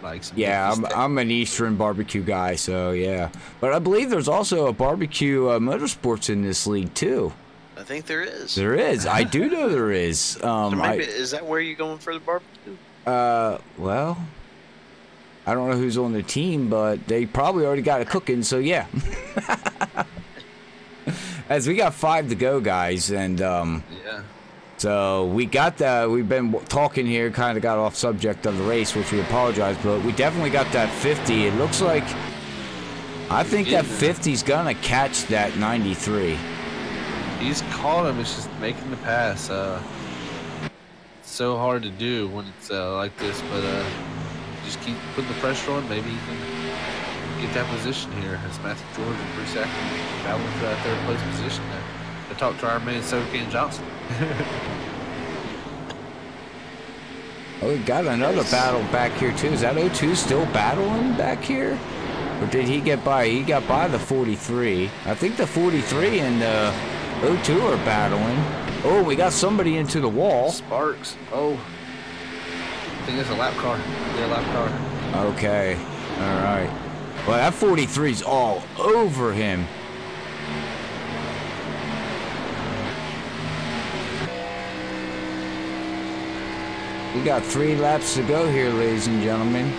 like some. Yeah, I'm an Eastern barbecue guy, so yeah. But I believe there's also a barbecue motorsports in this league too. I think there is. There is. I do know there is. So maybe, is that where you're going for the barbecue? Well, I don't know who's on the team, but they probably already got it cooking, so yeah. As we got 5 to go, guys, and yeah. So we got that. We've been talking here, kind of got off subject of the race, which we apologize, but we definitely got that 50. It looks like, I think that 50's gonna catch that 93. He's caught him. It's just making the pass. It's so hard to do when it's like this, but just keep putting the pressure on. Maybe he can get that position here. As Matthew George and Bruce Acton battling for that 3rd place position there. To talk to our man, Ken Johnson. Oh, we got another battle back here too. Is that 02 still battling back here? Or did he get by? He got by the 43. I think the 43 and the 02 are battling. Oh, we got somebody into the wall. Sparks. Oh. I think it's a lap car. Their lap car. Okay. All right. Well, that 43's all over him. We got 3 laps to go here, ladies and gentlemen.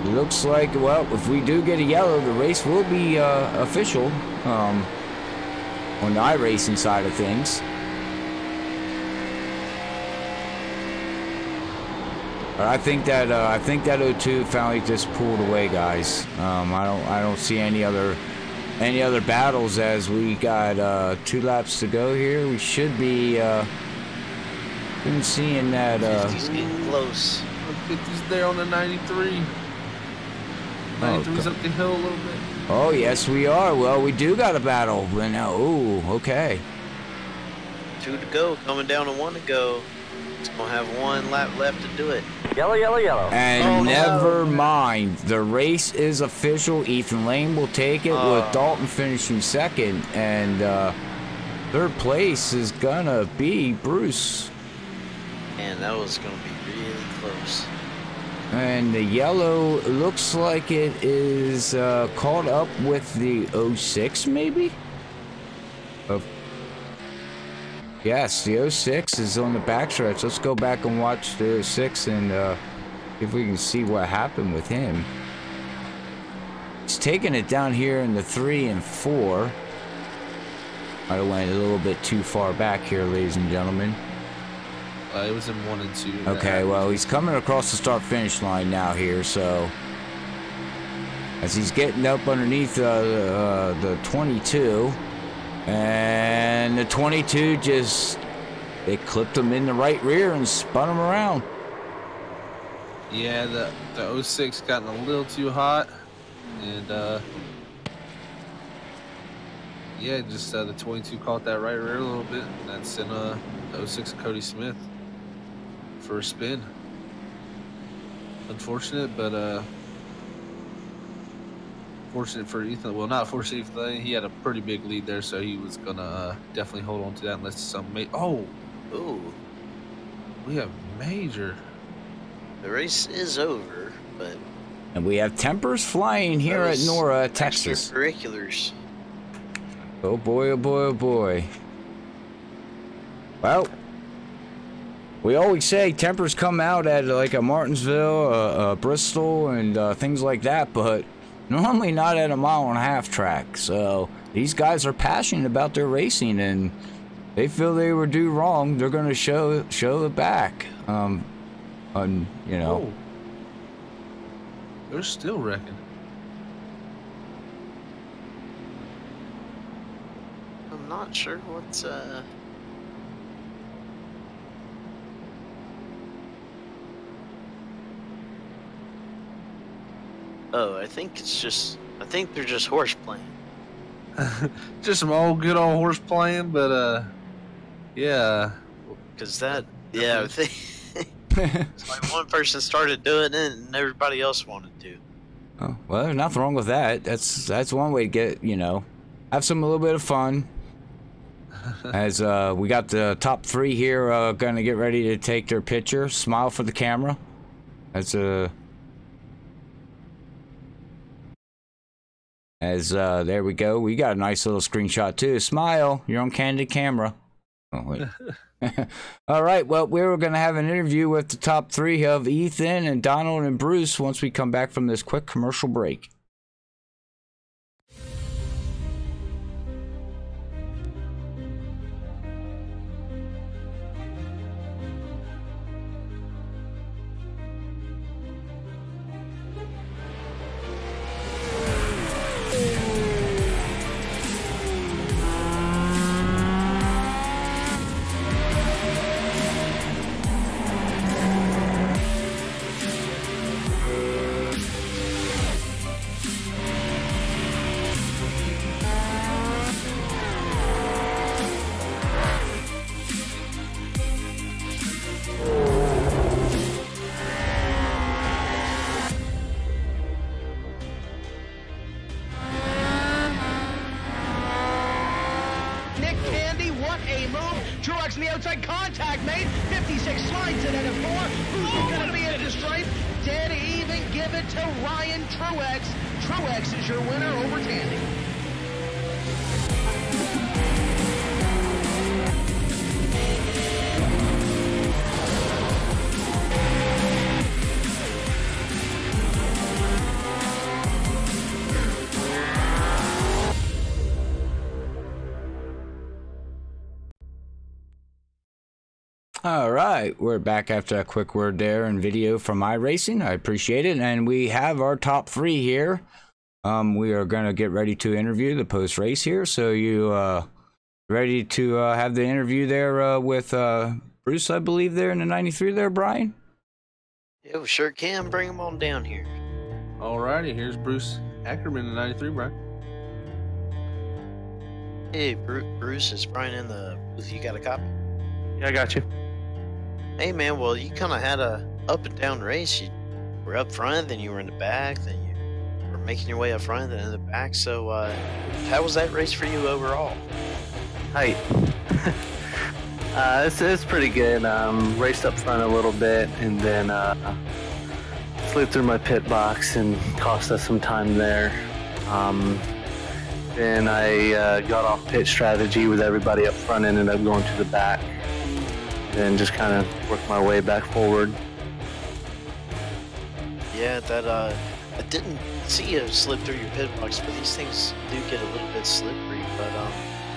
It looks like, well, if we do get a yellow, the race will be official on the iRacing side of things. But I think that 02 finally just pulled away, guys. I don't see any other battles as we got 2 laps to go here. We should be seeing that 50's getting close. 50's there on the 93. 93's up the hill a little bit. Oh yes, we are. Well, we do got a battle now. Ooh, okay. 2 to go, coming down to 1 to go. It's gonna have 1 lap left to do it. Yellow, yellow, yellow. And never mind, the race is official. Ethan Lane will take it with Dalton finishing second, and 3rd place is gonna be Bruce. And that was gonna be really close. And the yellow looks like it is caught up with the 06, maybe? Yes, the 06 is on the backstretch. Let's go back and watch the 06 and if we can see what happened with him. He's taking it down here in the 3 and 4. I went a little bit too far back here, ladies and gentlemen. It was in 1 and 2. Okay, well, he's coming across the start-finish line now here, so as he's getting up underneath the 22, and the 22 just, they clipped him in the right rear and spun him around. Yeah, the 06 gotten a little too hot, and yeah, just the 22 caught that right rear a little bit, and that sent the 06 Cody Smith for a spin. Unfortunate, but fortunate for Ethan. Well, not fortunate for Ethan. He had a pretty big lead there, so he was gonna definitely hold on to that unless something ooh, we have major. The race is over, but And we have tempers flying here at NORA, Texas. Extracurriculars. Oh boy, oh boy, oh boy. Well, we always say tempers come out at like a Martinsville, Bristol, and things like that, but normally not at a 1.5-mile track. So these guys are passionate about their racing, and they feel they were due wrong. They're going to show it back. You know. Oh. They're still wrecking. I'm not sure what's Oh, I think they're just horse playing. Just some good old horse playing, but yeah. Cause yeah, it's like one person started doing it and everybody else wanted to. Oh, well, there's nothing wrong with that. That's one way to get, have a little bit of fun. As we got the top 3 here gonna get ready to take their picture. Smile for the camera. There we go. We got a nice little screenshot too. Smile. You're on candid camera. Oh wait. All right. Well, we're gonna have an interview with the top 3 of Ethan and Donald and Bruce once we come back from this quick commercial break. Dead even. Give it to Ryan Truex. Truex is your winner over Tandy. All right, we're back after a quick word there and video from iRacing. I appreciate it, and we have our top three here. We are gonna get ready to interview the post race here. So you ready to have the interview there with Bruce, I believe, there in the 93 there, Brian? Yeah, we sure can. Bring him on down here. Alrighty, here's Bruce Ackerman in 93, Brian. Hey, Bruce, is Brian in the booth? You got a copy? Yeah, I got you. Hey, man, well, you kind of had a up and down race. You were up front, then you were in the back, then you were making your way up front, then in the back. So how was that race for you overall? Height. It's pretty good. Raced up front a little bit, and then slid through my pit box and cost us some time there. Then I got off pit strategy with everybody up front, ended up going to the back, and just kind of worked my way back forward. Yeah, that I didn't see you slip through your pit box, but these things do get a little bit slippery. But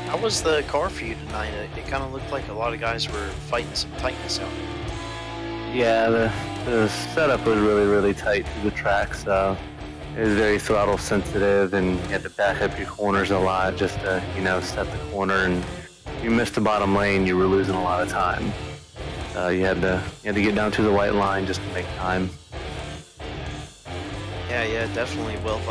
how was the car for you tonight? It kind of looked like a lot of guys were fighting some tightness out there. Yeah, the setup was really, really tight to the track, so it was very throttle sensitive, and you had to back up your corners a lot just to, set the corner. And if you missed the bottom lane, you were losing a lot of time. You had to get down to the white line just to make time. Yeah, definitely. Well,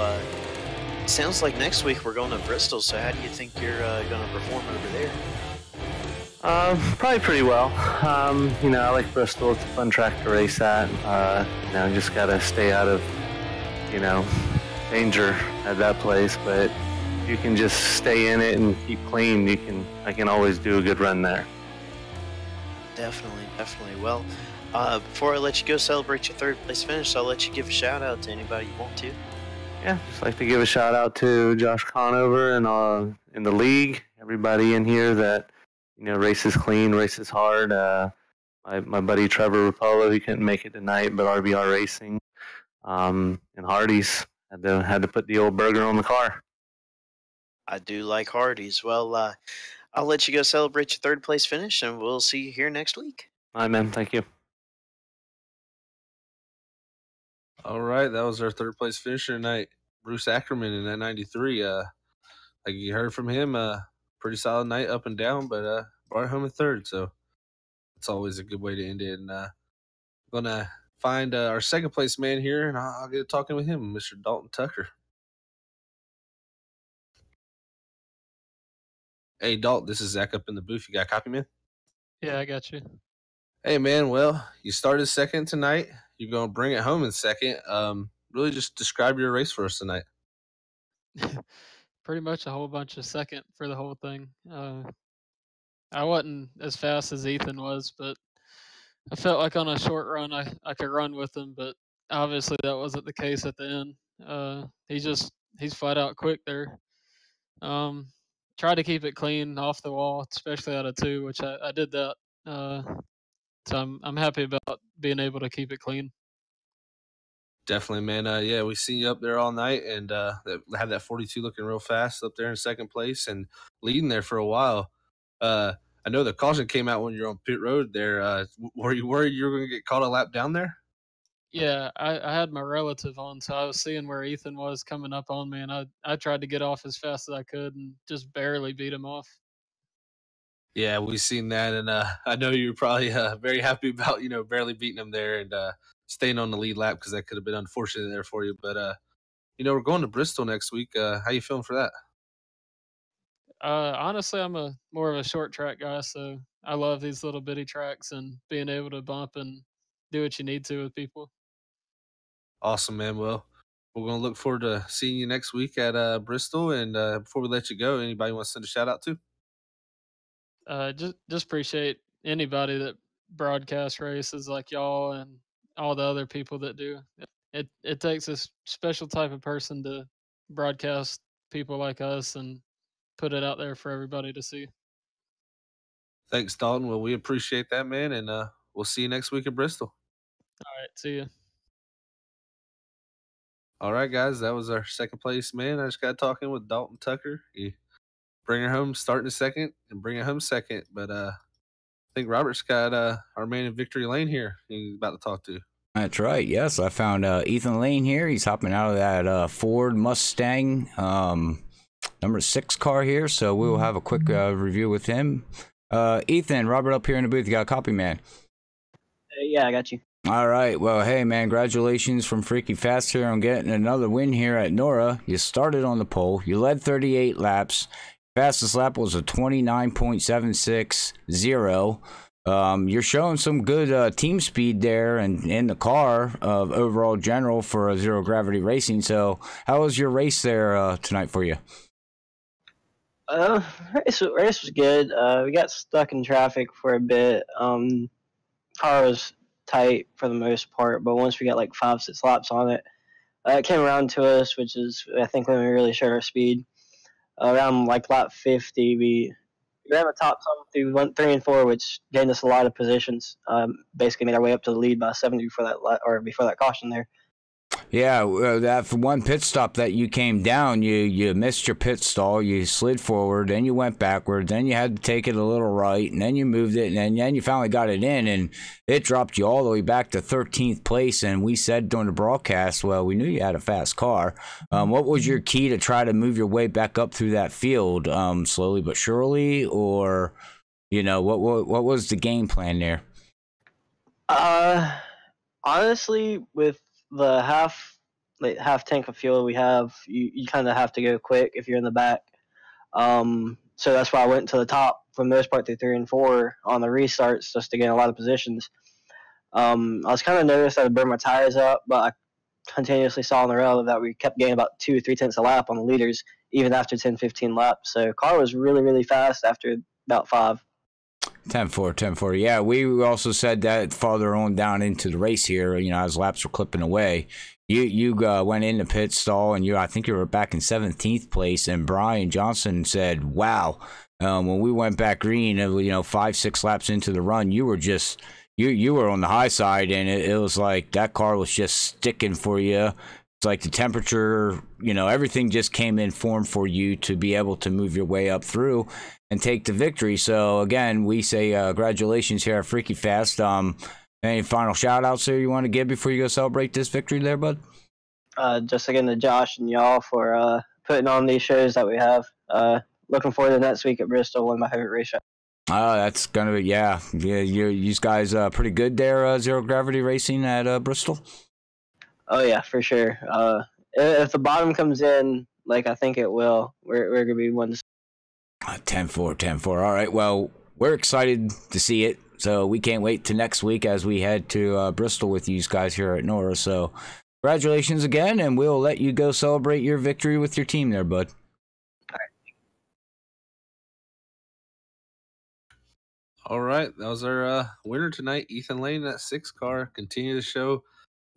it sounds like next week we're going to Bristol, so how do you think you're going to perform over there? Probably pretty well. I like Bristol. It's a fun track to race at. Just got to stay out of, danger at that place. But if you can just stay in it and keep clean, I can always do a good run there. Definitely. Well, before I let you go celebrate your third place finish, I'll let you give a shout out to anybody you want to. Yeah, just like to give a shout out to Josh Conover and in the league, everybody in here that races clean, races hard. My buddy Trevor Rapolo, he couldn't make it tonight, but RBR Racing and Hardee's had to put the old burger on the car. I do like Hardee's. Well, I'll let you go celebrate your third place finish, and we'll see you here next week. All right, man. Thank you. All right, that was our third place finisher tonight, Bruce Ackerman in that 93. Like you heard from him, pretty solid night up and down, but brought home in third, so it's always a good way to end it. And gonna find our second place man here, and I'll get talking with him, Mr. Dalton Tucker. Hey, Dalton, this is Zach up in the booth. You got a copy, man? Yeah, I got you. Hey, man, well, you started second tonight. You're going to bring it home in second. Really just describe your race for us tonight. Pretty much a whole bunch of second for the whole thing. I wasn't as fast as Ethan was, but I felt like on a short run I could run with him, but obviously that wasn't the case at the end. He's flat out quick there. Tried to keep it clean off the wall, especially out of two, which I did that. So I'm happy about being able to keep it clean. Definitely, man. Yeah, we seen you up there all night, and had that 42 looking real fast up there in second place and leading there for a while. I know the caution came out when you're on pit road there. Were you worried you were going to get caught a lap down there? Yeah, I had my relative on, so I was seeing where Ethan was coming up on me, and I tried to get off as fast as I could and just barely beat him off. Yeah, we've seen that, and I know you were probably very happy about barely beating him there and staying on the lead lap, because that could have been unfortunate there for you. But we're going to Bristol next week. How you feeling for that? Honestly, I'm more of a short track guy, so I love these little bitty tracks and being able to bump and do what you need to with people. Awesome, man. Well, we're going to look forward to seeing you next week at Bristol. And before we let you go, anybody want to send a shout out to? Just appreciate anybody that broadcast races like y'all, and all the other people that do. It takes a special type of person to broadcast people like us and put it out there for everybody to see. Thanks, Dalton. Well, we appreciate that, man, and we'll see you next week in Bristol. All right, see ya. All right, guys, that was our second place, man. I just got talking with Dalton Tucker. He bring her home starting second and bring it home second. But I think Robert's got our man in victory lane here. He's about to talk to. That's right. Yes, I found Ethan Lane here. He's hopping out of that Ford Mustang number 6 car here. So we will have a quick review with him. Ethan, Robert up here in the booth. You got a copy, man? Yeah, I got you. All right. Well, hey, man, congratulations from FreekyFast here on getting another win here at NORA. You started on the pole. You led 38 laps. Fastest lap was a 29.760. You're showing some good team speed there and in the car of overall general for a zero gravity racing. So how was your race there tonight for you? Race was good. We got stuck in traffic for a bit. Car was tight for the most part, but once we got like 5-6 laps on it, it came around to us, which is I think when we really showed our speed. Around like lap 50, we ran the top some through 3 and 4, which gained us a lot of positions. Basically made our way up to the lead by 70 before that caution there. Yeah, that for one pit stop that you came down, you missed your pit stall, you slid forward, then you went backward, then you had to take it a little right, and then you moved it, and then you finally got it in, and it dropped you all the way back to 13th place. And we said during the broadcast, well, we knew you had a fast car. What was your key to try to move your way back up through that field, slowly but surely, or what was the game plan there? Honestly, with the half tank of fuel we have, you kind of have to go quick if you're in the back. So that's why I went to the top for the most part through 3 and 4 on the restarts just to gain a lot of positions. I was kind of nervous that I'd burn my tires up, but I continuously saw on the rail that we kept gaining about 2 or 3 tenths a lap on the leaders, even after 10-15 laps. So car was really, really fast after about 5. 10-4. Yeah, we also said that farther on down into the race here, as laps were clipping away, you went in the pit stall, and I think you were back in 17th place, and Brian Johnson said, wow, when we went back green, 5-6 laps into the run, you were just, you were on the high side, and it was like that car was just sticking for you. It's like the temperature, everything just came in form for you to be able to move your way up through and take the victory. So again, we say congratulations here at FreekyFast. Any final shout outs there you want to give before you go celebrate this victory there, bud? Just again to Josh and y'all for putting on these shows that we have. Looking forward to next week at Bristol, one of my favorite race shows. That's gonna be you guys pretty good there, zero gravity racing at Bristol. Oh yeah, for sure. If the bottom comes in like I think it will, we're gonna be one. 10-4. All right. Well, we're excited to see it. So we can't wait to next week as we head to Bristol with you guys here at NORA. So congratulations again, and we'll let you go celebrate your victory with your team there, bud. All right. That was our winner tonight, Ethan Lane, that 6 car. Continue to show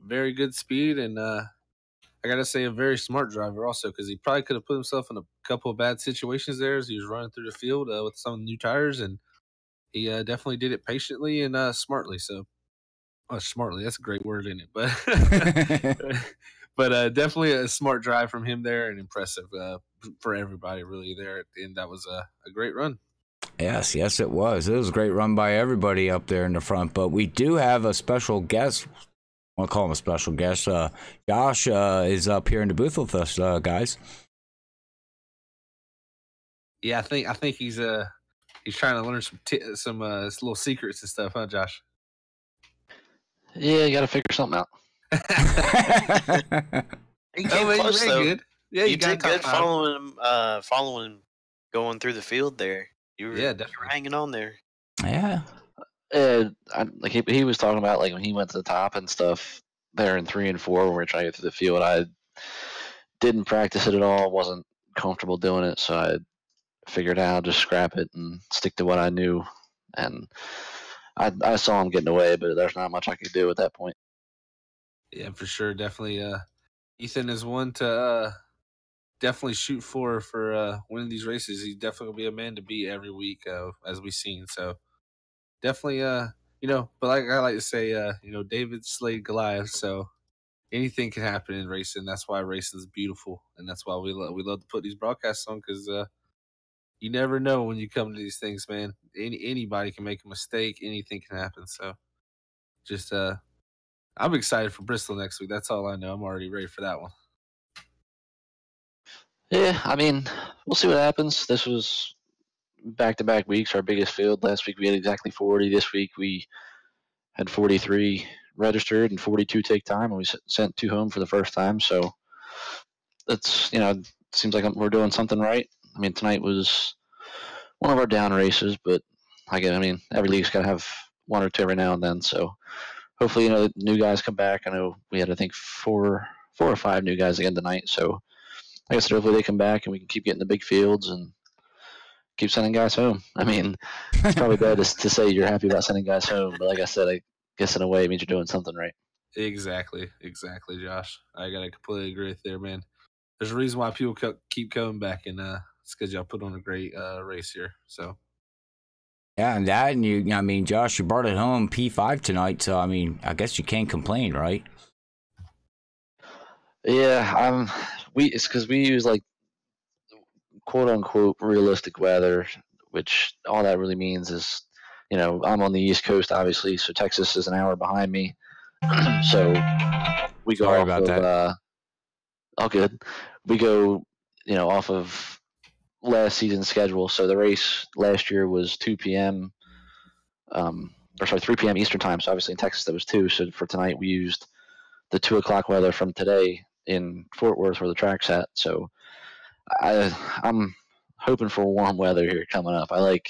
very good speed, and I got to say a very smart driver also, because he probably could have put himself in a couple of bad situations there as he was running through the field with some new tires, and he definitely did it patiently and smartly. So, smartly, that's a great word, isn't it? But definitely a smart drive from him there, and impressive for everybody really there. And that was a great run. Yes, it was. It was a great run by everybody up there in the front. But we do have a special guest. I want to call him a special guest. Josh is up here in the booth with us, guys. Yeah, I think he's trying to learn some little secrets and stuff, huh, Josh? Yeah, you got to figure something out. He came close, though. Good. Yeah, you did good following him, going through the field there. You were hanging on there. Yeah. He was talking about like when he went to the top and stuff there in 3 and 4 when we were trying to get through the field. I didn't practice it at all, wasn't comfortable doing it, so I figured out just scrap it and stick to what I knew. And I saw him getting away, but there's not much I could do at that point. Yeah, for sure. Definitely. Ethan is one to definitely shoot for winning these races. He's definitely gonna be a man to beat every week, as we've seen. So definitely, but like I like to say, David slayed Goliath. So anything can happen in racing. That's why racing is beautiful, and that's why we love to put these broadcasts on because you never know when you come to these things, man. Anybody can make a mistake. Anything can happen. So just I'm excited for Bristol next week. That's all I know. I'm already ready for that one. Yeah, I mean, we'll see what happens. This was back-to-back weeks, our biggest field. Last week we had exactly 40. This week we had 43 registered and 42 take time, and we sent 2 home for the first time. So it's, seems like we're doing something right. I mean, tonight was one of our down races, but every league's got to have 1 or 2 every now and then. So hopefully, the new guys come back. I know we had, I think, 4 or 5 new guys again tonight. So I guess hopefully they come back and we can keep getting the big fields and keep sending guys home. I mean, it's probably bad to say you're happy about sending guys home, but like I said, I guess in a way it means you're doing something right. Exactly, Josh. I gotta completely agree with there, man. There's a reason why people keep coming back, and it's because y'all put on a great race here. So Yeah, and that, and Josh, you brought it home P5 tonight, so I guess you can't complain, right? Yeah, it's because we use like quote unquote realistic weather, which all that really means is, I'm on the East Coast, obviously, so Texas is an hour behind me. So we go Sorry off about of that. all good. We go, off of last season's schedule. So the race last year was 2 p.m. 3 p.m. Eastern time. So obviously in Texas that was 2. So for tonight we used the 2 o'clock weather from today in Fort Worth where the track's at. So I'm hoping for warm weather here coming up. I like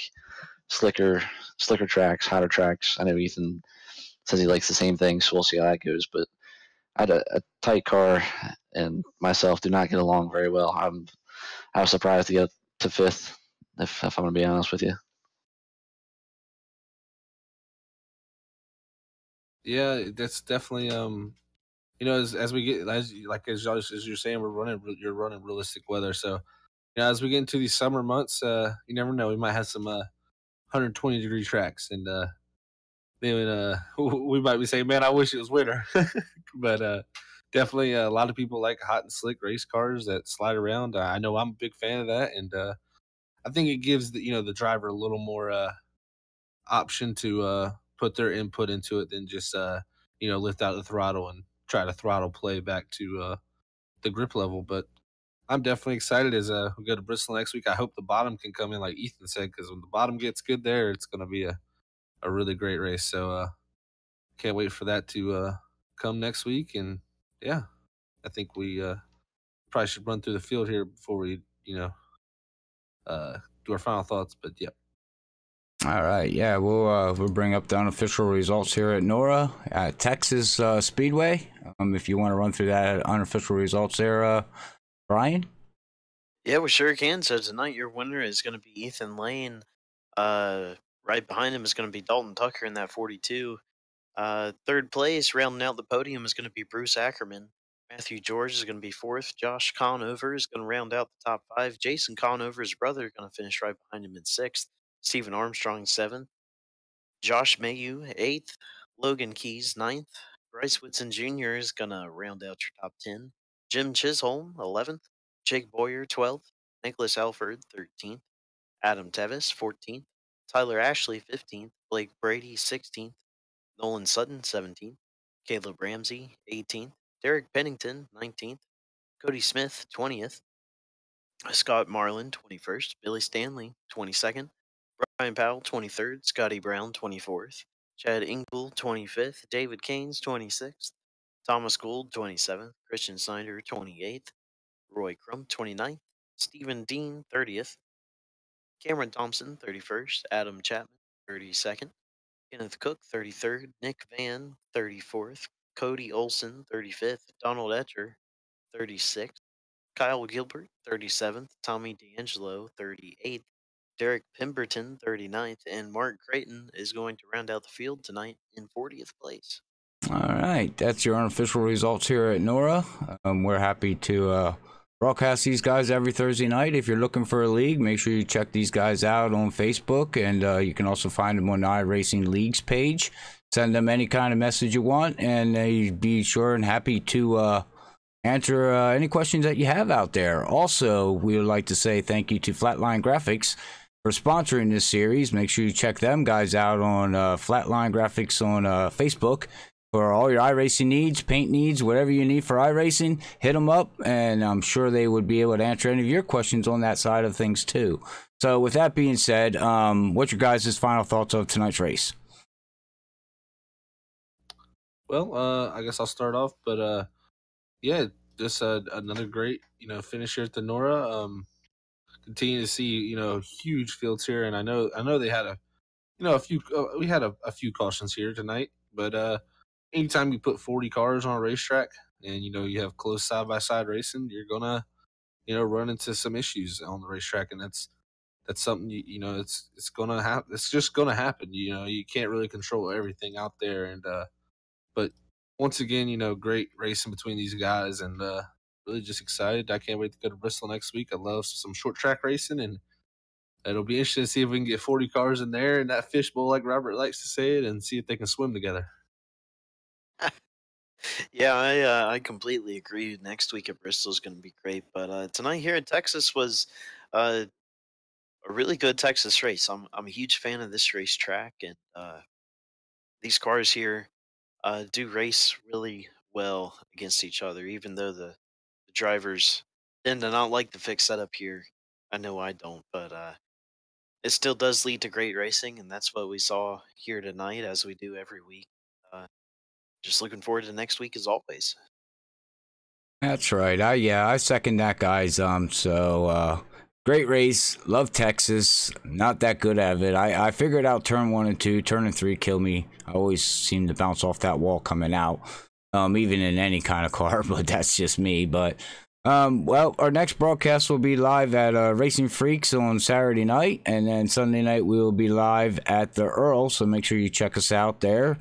slicker tracks, hotter tracks. I know Ethan says he likes the same thing, so we'll see how that goes. But I had a tight car, and myself do not get along very well. I was surprised to get to 5th, if I'm going to be honest with you. yeah, that's definitely as we get as you're saying, you're running realistic weather. So as we get into these summer months, you never know, we might have some 120-degree tracks, and then we might be saying, man, I wish it was winter. But definitely a lot of people like hot and slick race cars that slide around. I know I'm a big fan of that, and I think it gives the driver a little more option to put their input into it than just lift out the throttle and try to throttle play back to the grip level. But I'm definitely excited as we go to Bristol next week. I hope the bottom can come in like Ethan said, because when the bottom gets good there, it's going to be a really great race. So can't wait for that to come next week. And yeah, I think we probably should run through the field here before we do our final thoughts. But yeah. All right, yeah, we'll bring up the unofficial results here at NORA at Texas Speedway. If you want to run through that unofficial results there, Brian. Yeah, we sure can. So tonight your winner is going to be Ethan Lane. Right behind him is going to be Dalton Tucker in that 42. Third place, rounding out the podium, is going to be Bruce Ackerman. Matthew George is going to be 4th. Josh Conover is going to round out the top 5. Jason Conover's brother is going to finish right behind him in 6th. Stephen Armstrong 7th. Josh Mayu 8th. Logan Keys 9th. Bryce Whitson Jr. is going to round out your top 10. Jim Chisholm 11th. Jake Boyer 12th. Nicholas Alford 13th. Adam Tevis 14th. Tyler Ashley 15th. Blake Brady 16th. Nolan Sutton 17th. Caleb Ramsey 18th. Derek Pennington 19th. Cody Smith 20th. Scott Marlin 21st. Billy Stanley 22nd. Brian Powell 23rd. Scotty Brown 24th. Chad Ingle 25th. David Keynes 26th. Thomas Gould 27th. Christian Snyder 28th. Roy Crump 29th. Stephen Dean 30th. Cameron Thompson 31st. Adam Chapman 32nd. Kenneth Cook 33rd. Nick Van 34th. Cody Olson 35th. Donald Etcher 36th. Kyle Gilbert 37th. Tommy D'Angelo 38th. Derek Pemberton 39th. And Mark Creighton is going to round out the field tonight in 40th place. All right, that's your unofficial results here at NORA. We're happy to broadcast these guys every Thursday night. If you're looking for a league, make sure you check these guys out on Facebook, and you can also find them on the iRacing Leagues page. Send them any kind of message you want, and they'd be sure and happy to answer any questions that you have out there. Also, we would like to say thank you to Flatline Graphix for sponsoring this series. Make sure you check them guys out on Flatline Graphix on Facebook for all your iRacing needs, paint needs, whatever you need for iRacing. Hit them up, and I'm sure they would be able to answer any of your questions on that side of things too. So with that being said, what's your guys' final thoughts of tonight's race? Well, I guess I'll start off, but yeah, just another great, finish here at the NORA. Continue to see, huge fields here, and I know they had a few. We had a few cautions here tonight, but anytime you put 40 cars on a racetrack and you have close side by side racing, you're gonna run into some issues on the racetrack, and that's something it's gonna happen. It's just gonna happen. You can't really control everything out there, and but once again, great racing between these guys, and really just excited. I can't wait to go to Bristol next week. I love some short track racing, and it'll be interesting to see if we can get 40 cars in there and that fishbowl, like Robert likes to say it, and see if they can swim together. Yeah, I completely agree. Next week at Bristol is going to be great, but tonight here in Texas was a really good Texas race. I'm a huge fan of this racetrack, and these cars here do race really well against each other, even though the drivers tend to not like the fixed setup here. I know I don't, but it still does lead to great racing, and that's what we saw here tonight, as we do every week. Just looking forward to next week as always. That's right. I second that, guys. Great race. Love Texas. Not that good at it. I figured out turn 1 and 2. Turn 3 killed me. I always seem to bounce off that wall coming out, even in any kind of car, but that's just me. But well, our next broadcast will be live at Racing Freaks on Saturday night, and then Sunday night we will be live at the Earl, so make sure you check us out there.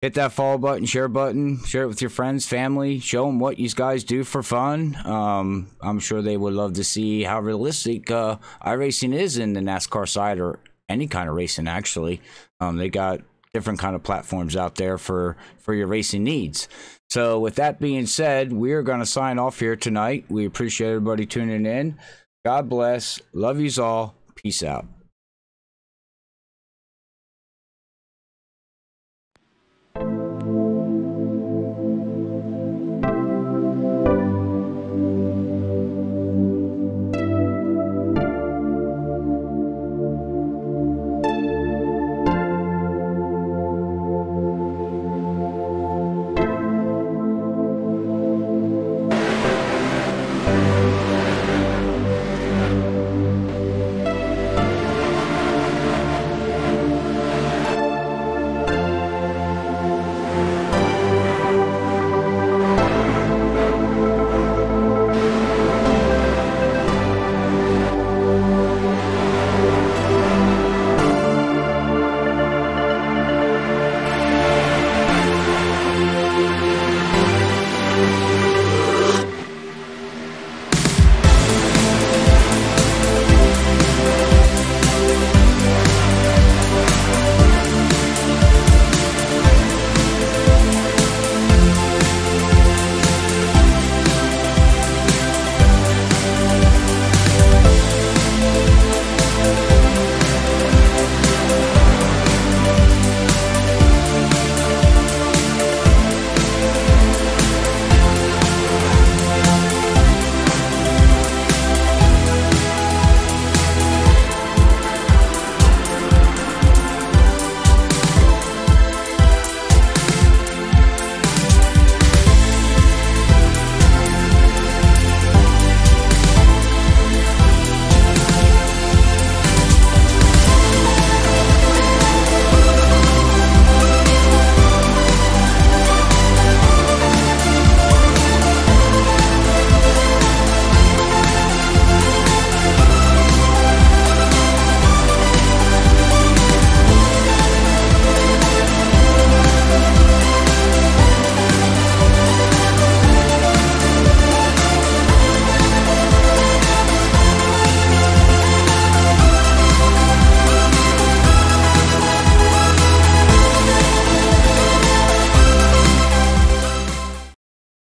Hit that follow button, share it with your friends, family, show them what you guys do for fun. I'm sure they would love to see how realistic iRacing is in the NASCAR side, or any kind of racing, actually. They got different kind of platforms out there for your racing needs. So with that being said, we're going to sign off here tonight. We appreciate everybody tuning in. God bless. Love yous all. Peace out.